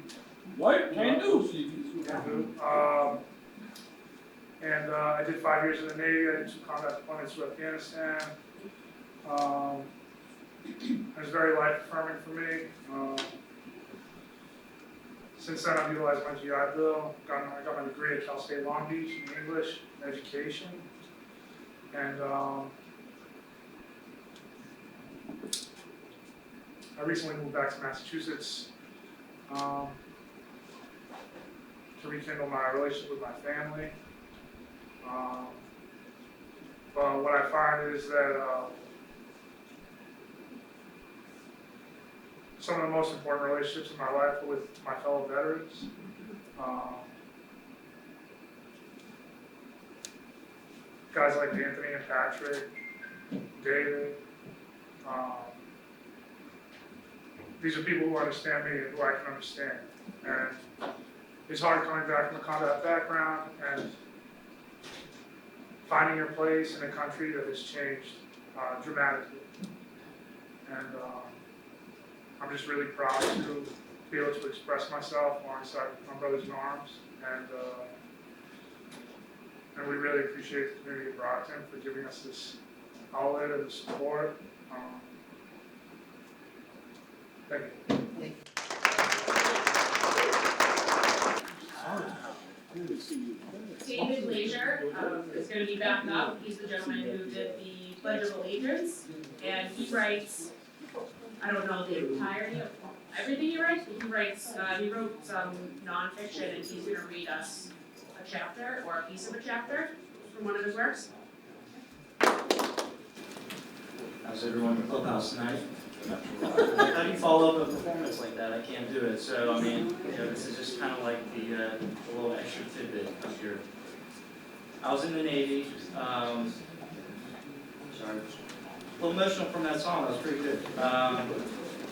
What? Can do. And I did 5 years in the Navy. I did 2 combat deployments to Afghanistan. It was very life affirming for me. Since then, I've utilized my GI Bill. I got my degree at Cal State Long Beach in English and education. And I recently moved back to Massachusetts to rekindle my relationship with my family. But what I find is that some of the most important relationships in my life are with my fellow veterans. Guys like Anthony and Patrick, David. These are people who understand me and who I can understand. And it's hard coming back from a combat background and finding your place in a country that has changed dramatically. And I'm just really proud to be able to express myself alongside my brothers in arms. And we really appreciate the community of Brockton for giving us this outlet and the support. Thank you. back up, he's the gentleman who did the Pledge of Allegiance, and he writes, I don't know the entirety of everything he writes, but he wrote some nonfiction, and he's gonna read us a chapter or a piece of a chapter from one of his works. How's everyone in the clubhouse tonight? How do you follow up a performance like that? I can't do it. So, I mean, this is just kind of like the little extra tidbit up here. I was in the Navy. Sorry. A little emotional from that song. That was pretty good. I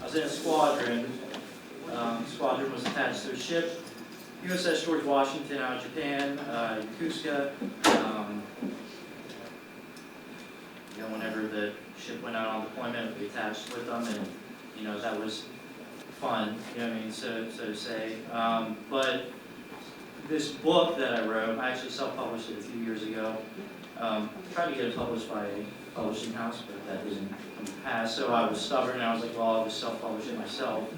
was in a squadron. Squadron was attached to a ship. USS George Washington out of Japan, Yokosuka. Whenever the ship went out on deployment, we attached with them, and that was fun. So to say. But this book that I wrote, I actually self-published it a few years ago. Tried to get it published by a publishing house, but that didn't come to pass. So I was stubborn, and I was like, well, I'll just self-publish it myself.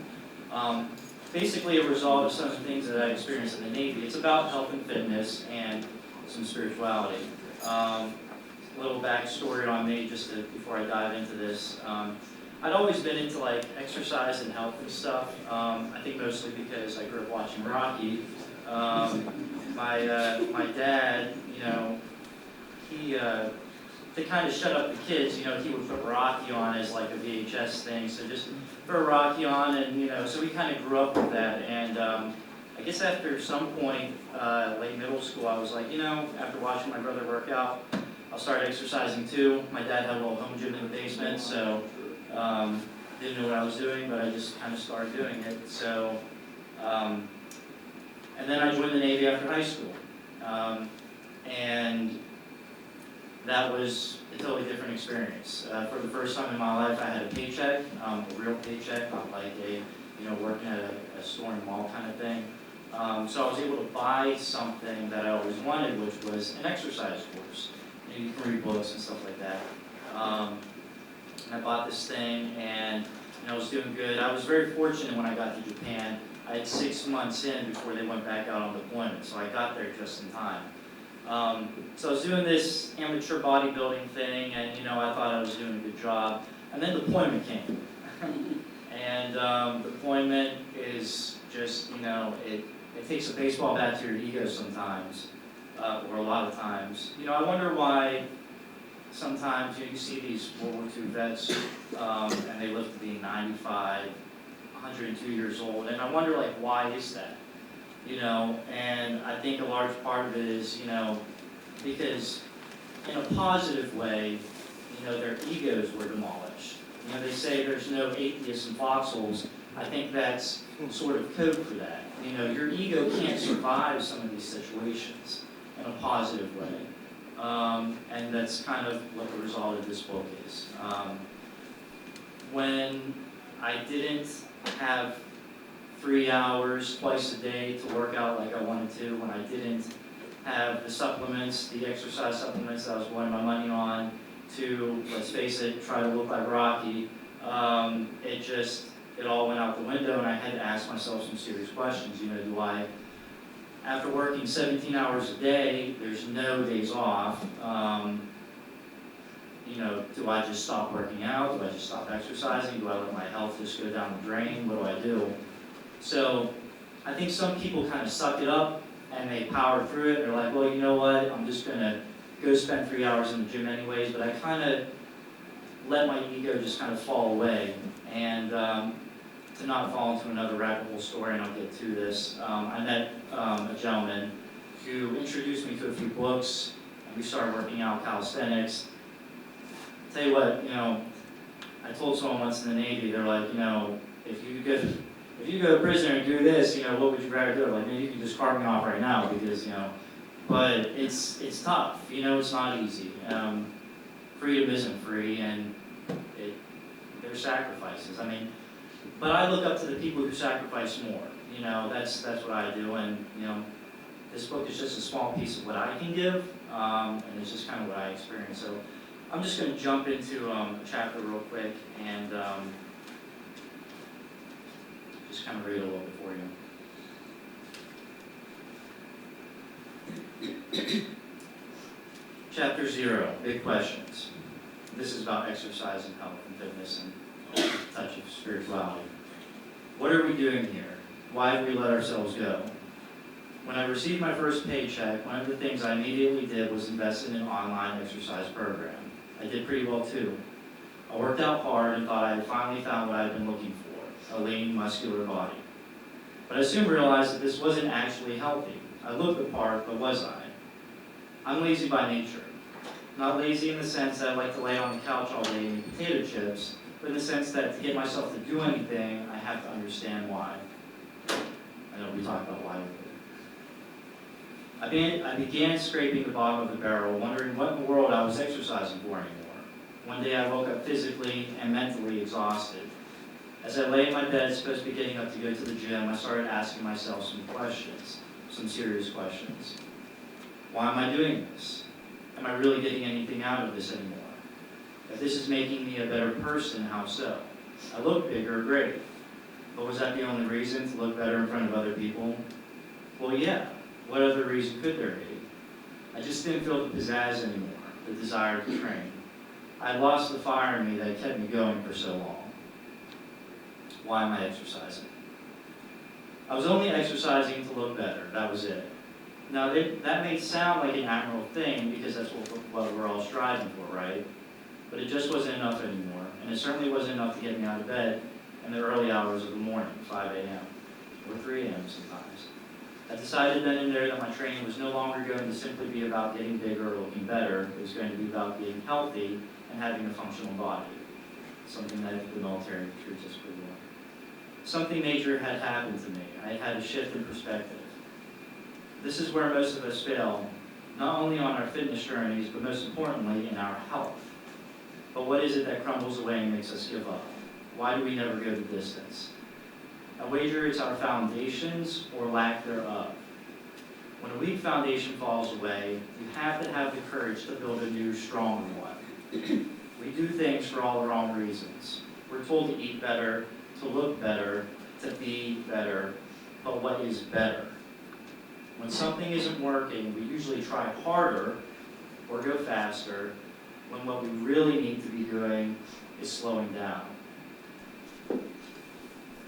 Basically, a result of some of the things that I experienced in the Navy. It's about health and fitness and some spirituality. Little backstory on me, just before I dive into this. I'd always been into like exercise and health and stuff. I think mostly because I grew up watching Rocky. My dad, to kind of shut up the kids, he would put Rocky on as like a VHS thing. So just throw Rocky on, and so we kind of grew up with that. And I guess after some point, late middle school, I was like, after watching my brother work out, I'll start exercising too. My dad had a little home gym in the basement, so didn't know what I was doing, but I just kind of started doing it. So, and then I joined the Navy after high school, and that was a totally different experience. For the first time in my life, I had a paycheck, a real paycheck, not like a working at a store and mall kind of thing. So I was able to buy something that I always wanted, which was an exercise course. You can read books and stuff like that. And I bought this thing, and I was doing good. I was very fortunate when I got to Japan. I had 6 months in before they went back out on deployment, so I got there just in time. So I was doing this amateur bodybuilding thing, and I thought I was doing a good job. And then deployment came. And deployment is just, it takes a baseball bat to your ego sometimes. Or a lot of times. I wonder why sometimes you see these World War II vets and they live to be 95, 102 years old, and I wonder why is that? And I think a large part of it is, because in a positive way, their egos were demolished. They say there's no atheists in foxholes. I think that's sort of code for that. Your ego can't survive some of these situations in a positive way. And that's kind of what the result of this book is. When I didn't have 3 hours twice a day to work out like I wanted to, when I didn't have the supplements, the exercise supplements that I was blowing my money on to, let's face it, try to look like Rocky, it all went out the window, and I had to ask myself some serious questions. Do I, after working 17 hours a day, there's no days off, do I just stop working out? Do I just stop exercising? Do I let my health just go down the drain? What do I do? So I think some people kind of suck it up and they power through it. They're like, well, you know what? I'm just going to go spend 3 hours in the gym anyways. But I kind of let my ego just kind of fall away. And to not fall into another rabbit hole story, and I'll get to this, I met a gentleman who introduced me to a few books, and we started working out calisthenics. Tell you what, I told someone once in the Navy, they're like, if you go to prison and do this, what would you rather do? Like, maybe you can just carve me off right now, because, but it's tough, it's not easy. Freedom isn't free, and there's sacrifices. But I look up to the people who sacrifice more. That's what I do, and this book is just a small piece of what I can give, and it's just kind of what I experience. So I'm just going to jump into a chapter real quick and just kind of read a little bit for you. Chapter 0, big questions. This is about exercise and health and fitness and a touch of spirituality. What are we doing here? Why did we let ourselves go? When I received my first paycheck, one of the things I immediately did was invest in an online exercise program. I did pretty well too. I worked out hard and thought I had finally found what I had been looking for, a lean, muscular body. But I soon realized that this wasn't actually healthy. I looked the part, but was I? I'm lazy by nature. Not lazy in the sense that I like to lay on the couch all day and eat potato chips, but in the sense that to get myself to do anything, I have to understand why. I know we talked about why earlier. I began scraping the bottom of the barrel, wondering what in the world I was exercising for anymore. One day I woke up physically and mentally exhausted. As I lay in my bed, supposed to be getting up to go to the gym, I started asking myself some questions, some serious questions. Why am I doing this? Am I really getting anything out of this anymore? If this is making me a better person, how so? I look bigger, great. But was that the only reason, to look better in front of other people? Well, yeah. What other reason could there be? I just didn't feel the pizzazz anymore, the desire to train. I had lost the fire in me that kept me going for so long. Why am I exercising? I was only exercising to look better, that was it. Now, that may sound like an admirable thing because that's what we're all striving for, right? But it just wasn't enough anymore, and it certainly wasn't enough to get me out of bed in the early hours of the morning, 5 a.m. or 3 a.m. sometimes. I decided then and there that my training was no longer going to simply be about getting bigger or looking better. It was going to be about being healthy and having a functional body, something that the military treats us pretty well. Something major had happened to me. I had a shift in perspective. This is where most of us fail, not only on our fitness journeys, but most importantly in our health. But what is it that crumbles away and makes us give up? Why do we never go the distance? I wager it's our foundations or lack thereof. When a weak foundation falls away, you have to have the courage to build a new, stronger one. We do things for all the wrong reasons. We're told to eat better, to look better, to be better, but what is better? When something isn't working, we usually try harder or go faster, when what we really need to be doing is slowing down.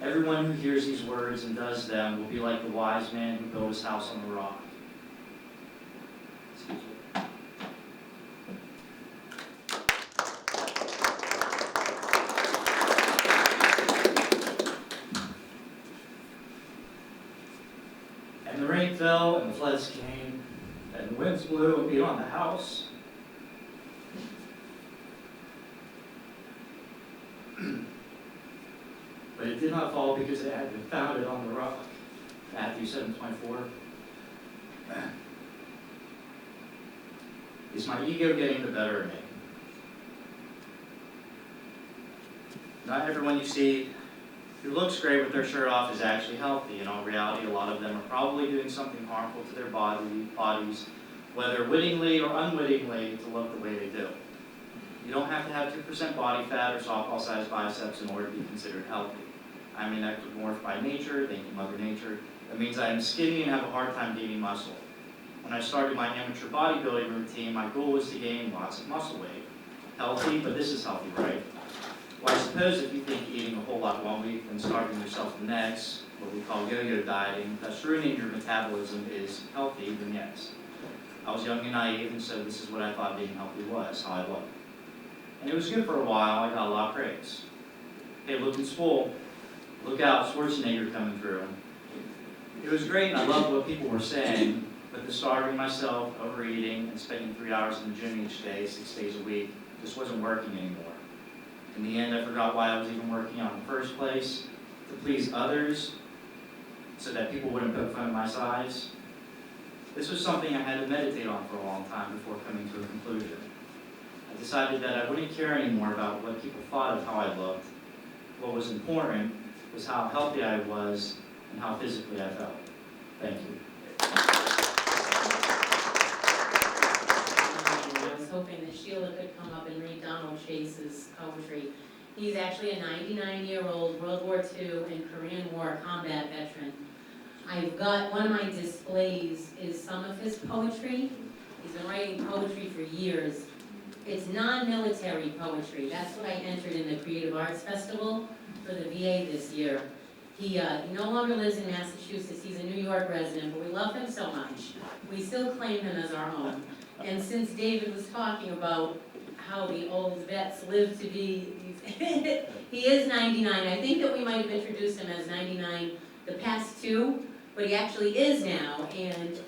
Everyone who hears these words and does them will be like the wise man who built his house on the rock. Excuse me. And the rain fell, and the floods came, and the winds blew and beat on the house. But it did not fall because it had been founded on the rock. Matthew 7:24. Is my ego getting the better of me? Not everyone you see who looks great with their shirt off is actually healthy. In all reality, a lot of them are probably doing something harmful to their bodies, whether wittingly or unwittingly, to look the way they do. You don't have to have 2% body fat or softball-sized biceps in order to be considered healthy. I'm an ectomorph by nature, thank you Mother Nature. That means I am skinny and have a hard time gaining muscle. When I started my amateur bodybuilding routine, my goal was to gain lots of muscle weight. Healthy, but this is healthy, right? Well, I suppose if you think eating a whole lot one week and starving yourself the next, what we call yo-yo dieting, thus ruining your metabolism, is healthy, then yes. I was young and naive, and so this is what I thought being healthy was, how I looked. And it was good for a while. I got a lot of praise. Hey, look in school. Look out, Schwarzenegger coming through. It was great, and I loved what people were saying, but the starving myself, overeating, and spending 3 hours in the gym each day, 6 days a week, just wasn't working anymore. In the end, I forgot why I was even working out in the first place, to please others, so that people wouldn't poke fun of my size. This was something I had to meditate on for a long time before coming to a conclusion. I decided that I wouldn't care anymore about what people thought of how I looked. What was important was how healthy I was and how physically I felt. Thank you. I was hoping that Sheila could come up and read Donald Chase's poetry. He's actually a 99-year-old World War II and Korean War combat veteran. I've got one of my displays is some of his poetry. He's been writing poetry for years. It's non-military poetry. That's what I entered in the Creative Arts Festival for the VA this year. He no longer lives in Massachusetts. He's a New York resident, but we love him so much. We still claim him as our own. And since David was talking about how the old vets live to be, he is 99. I think that we might have introduced him as 99 the past two, but he actually is now. And,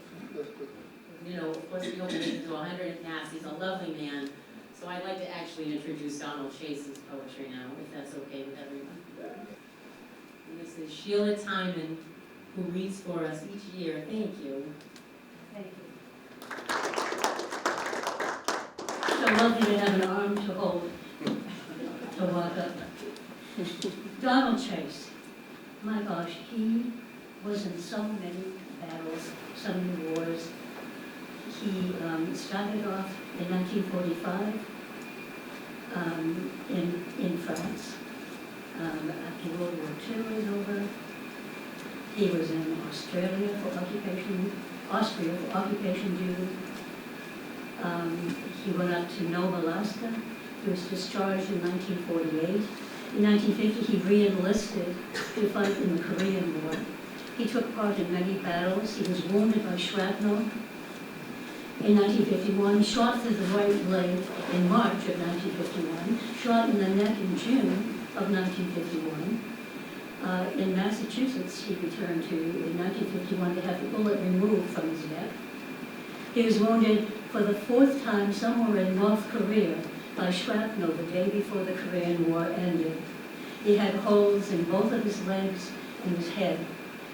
you know, of course, we hope he lives to 100 and past. He's a lovely man. So I'd like to actually introduce Donald Chase's poetry now, if that's okay with everyone. And this is Sheila Timon, who reads for us each year. Thank you. Thank you. So lovely to have an arm to hold, to walk up. Donald Chase, my gosh, he was in so many battles, so many wars. He started off in 1945 in France. After World War II was over, he was in Austria for occupation duty. He went up to Nova, Alaska. He was discharged in 1948. In 1950, he re-enlisted to fight in the Korean War. He took part in many battles. He was wounded by shrapnel. In 1951, shot through the right leg in March of 1951, shot in the neck in June of 1951. In Massachusetts, he returned to in 1951 to have the bullet removed from his neck. He was wounded for the fourth time somewhere in North Korea by shrapnel the day before the Korean War ended. He had holes in both of his legs and his head.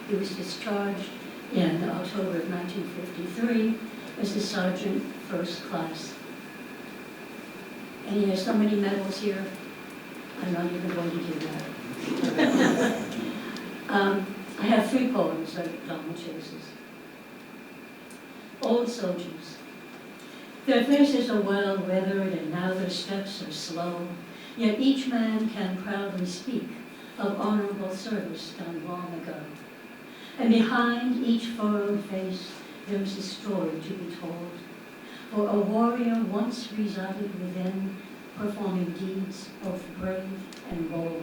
He was discharged in October of 1953 as a sergeant first class. And he has so many medals here, I'm not even going to do that. I have 3 poems that Donald Chase's. Old soldiers. Their faces are well weathered and now their steps are slow, yet each man can proudly speak of honorable service done long ago. And behind each furrowed face there is a story to be told, for a warrior once resided within, performing deeds both brave and bold.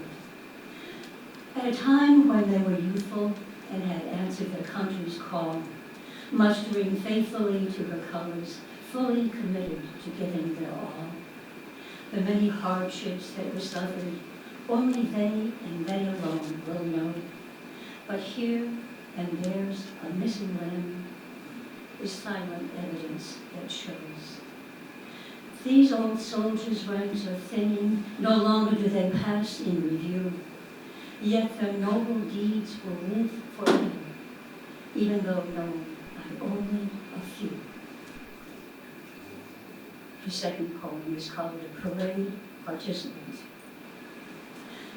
At a time when they were youthful and had answered their country's call, mustering faithfully to her colors, fully committed to giving their all. The many hardships that were suffered, only they and they alone will know. But here and there's a missing limb, is silent evidence that shows. These old soldiers' ranks are thinning, no longer do they pass in review, yet their noble deeds will live forever, even though known by only a few. The second poem is called A Parade Participant.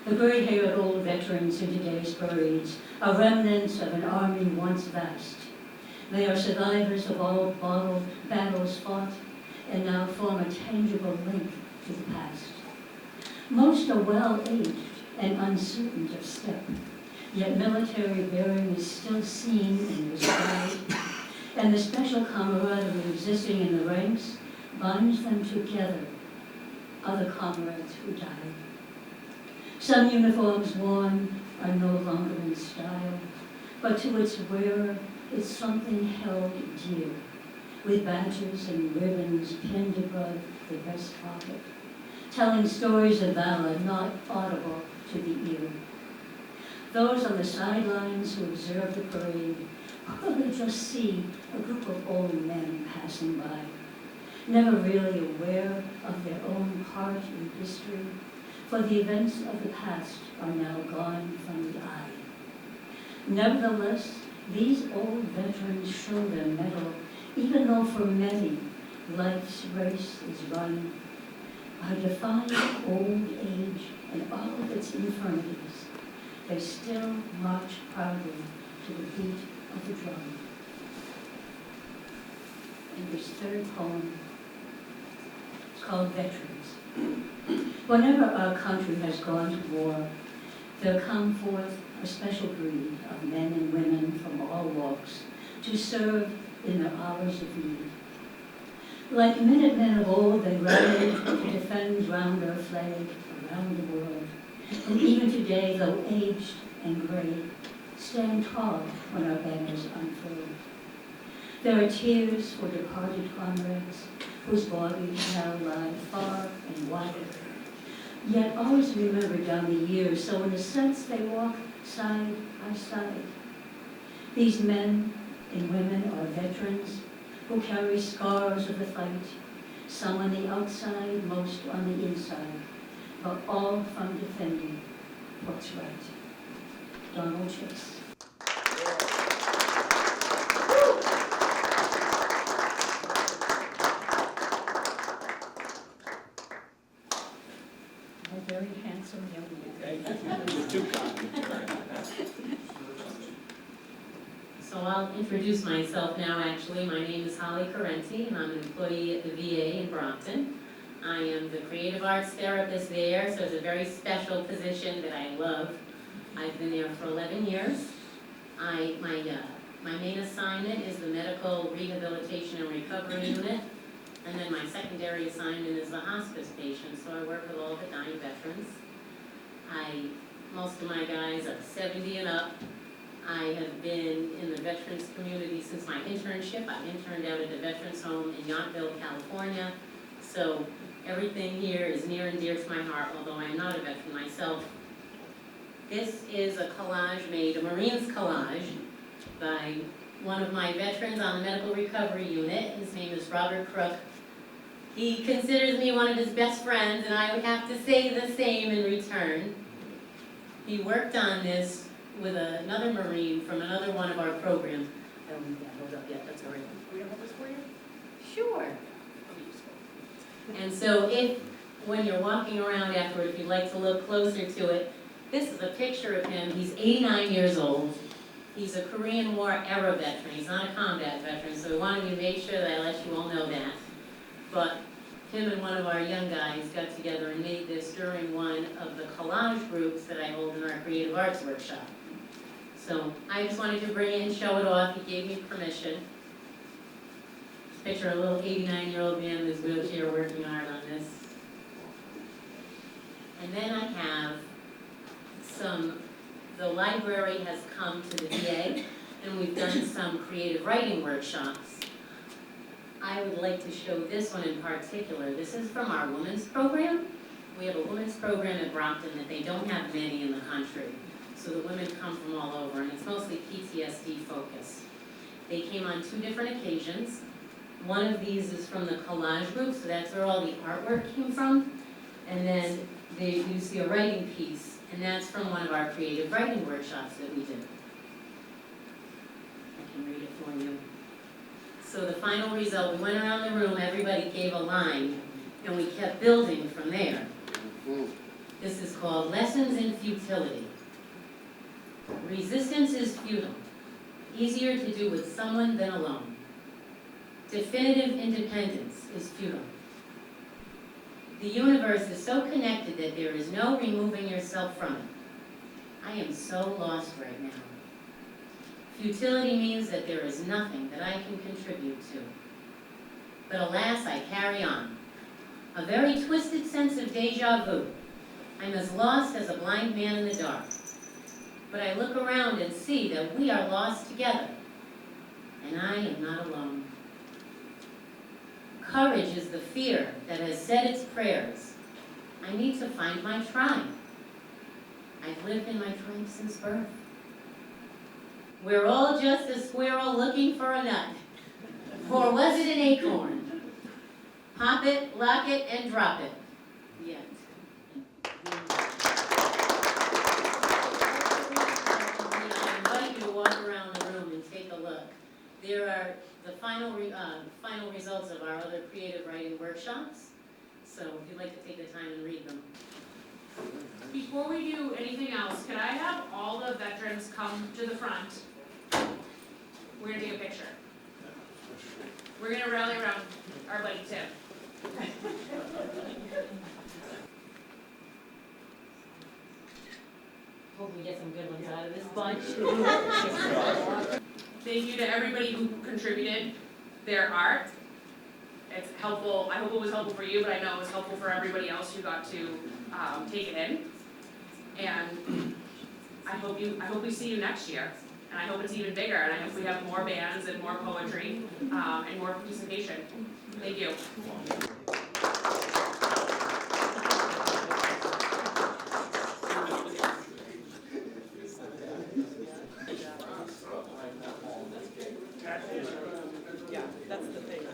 The gray-haired old veterans in today's parades are remnants of an army once vast. They are survivors of all battles fought and now form a tangible link to the past. Most are well-aged and uncertain of step, yet military bearing is still seen in their stride, and the special camaraderie existing in the ranks binds them together, other comrades who died. Some uniforms worn are no longer in style, but to its wearer it's something held dear, with badges and ribbons pinned above the breast pocket, telling stories of valor not audible to the ear. Those on the sidelines who observe the parade probably just see a group of old men passing by, never really aware of their own part in history, for the events of the past are now gone from the eye. Nevertheless, these old veterans show their mettle, even though for many life's race is run. By defying old age and all of its infirmities, they still march proudly to the beat of the drum. And this third poem is called Veterans. Whenever our country has gone to war, there come forth a special breed of men and women from all walks to serve in their hours of need. Like Minutemen of old, they rallied to defend round our flag around the world. And even today, though aged and gray, stand tall when our banners unfurl. There are tears for departed comrades whose bodies now lie far and wide. Yet always remembered down the years, so in a sense they walk side by side. These men and women are veterans who carry scars of the fight, some on the outside, most on the inside, but all from defending what's right. Donald Chase. A very handsome young man. You're too kind. So I'll introduce myself now, actually. My name is Holly Carenti, and I'm an employee at the VA in Brockton. I am the creative arts therapist there, so it's a very special position that I love. I've been there for 11 years. My main assignment is the medical rehabilitation and recovery unit, and then my secondary assignment is the hospice patient, so I work with all the dying veterans. Most of my guys are 70 and up. I have been in the veterans community since my internship. I interned out at the Veterans Home in Yountville, California. So everything here is near and dear to my heart, although I'm not a veteran myself. This is a collage made, a Marines collage, by one of my veterans on the medical recovery unit. His name is Robert Crook. He considers me one of his best friends, and I would have to say the same in return. He worked on this with another Marine from another one of our programs. I don't need that held up yet, that's all right. We don't have this for you? Sure. And so when you're walking around afterward, if you'd like to look closer to it, this is a picture of him. He's 89 years old. He's a Korean War era veteran. He's not a combat veteran, so we wanted to make sure that I let you all know that. But him and one of our young guys got together and made this during one of the collage groups that I hold in our creative arts workshop. So I just wanted to bring it and show it off. He gave me permission. Picture a little 89-year-old man in his wheelchair working hard on this. And then I have the library has come to the VA, and we've done some creative writing workshops. I would like to show this one in particular. This is from our women's program. We have a women's program at Brockton that they don't have many in the country. So the women come from all over, and it's mostly PTSD focused. They came on 2 different occasions. One of these is from the collage group, so that's where all the artwork came from. And then you see a writing piece, and that's from one of our creative writing workshops that we did. I can read it for you. So the final result, we went around the room, everybody gave a line, and we kept building from there. This is called Lessons in Futility. Resistance is futile, easier to do with someone than alone. Definitive independence is futile. The universe is so connected that there is no removing yourself from it. I am so lost right now. Futility means that there is nothing that I can contribute to. But alas, I carry on. A very twisted sense of deja vu. I'm as lost as a blind man in the dark. But I look around and see that we are lost together. And I am not alone. Courage is the fear that has said its prayers. I need to find my tribe. I've lived in my tribe since birth. We're all just a squirrel looking for a nut. Or was it an acorn? Pop it, lock it, and drop it. The end. I invite you to walk around the room and take a look. There are the final results of our other creative writing workshops. So if you'd like to take the time and read them. Before we do anything else, could I have all the veterans come to the front? We're gonna take a picture. We're gonna rally around our buddy Tim. Hope we get some good ones out of this bunch. Thank you to everybody who contributed their art it's helpful, I hope it was helpful for you, but I know it was helpful for everybody else who got to take it in. And I hope we see you next year, and I hope it's even bigger, and I hope we have more bands and more poetry, and more participation. Thank you. Yeah, that's the thing.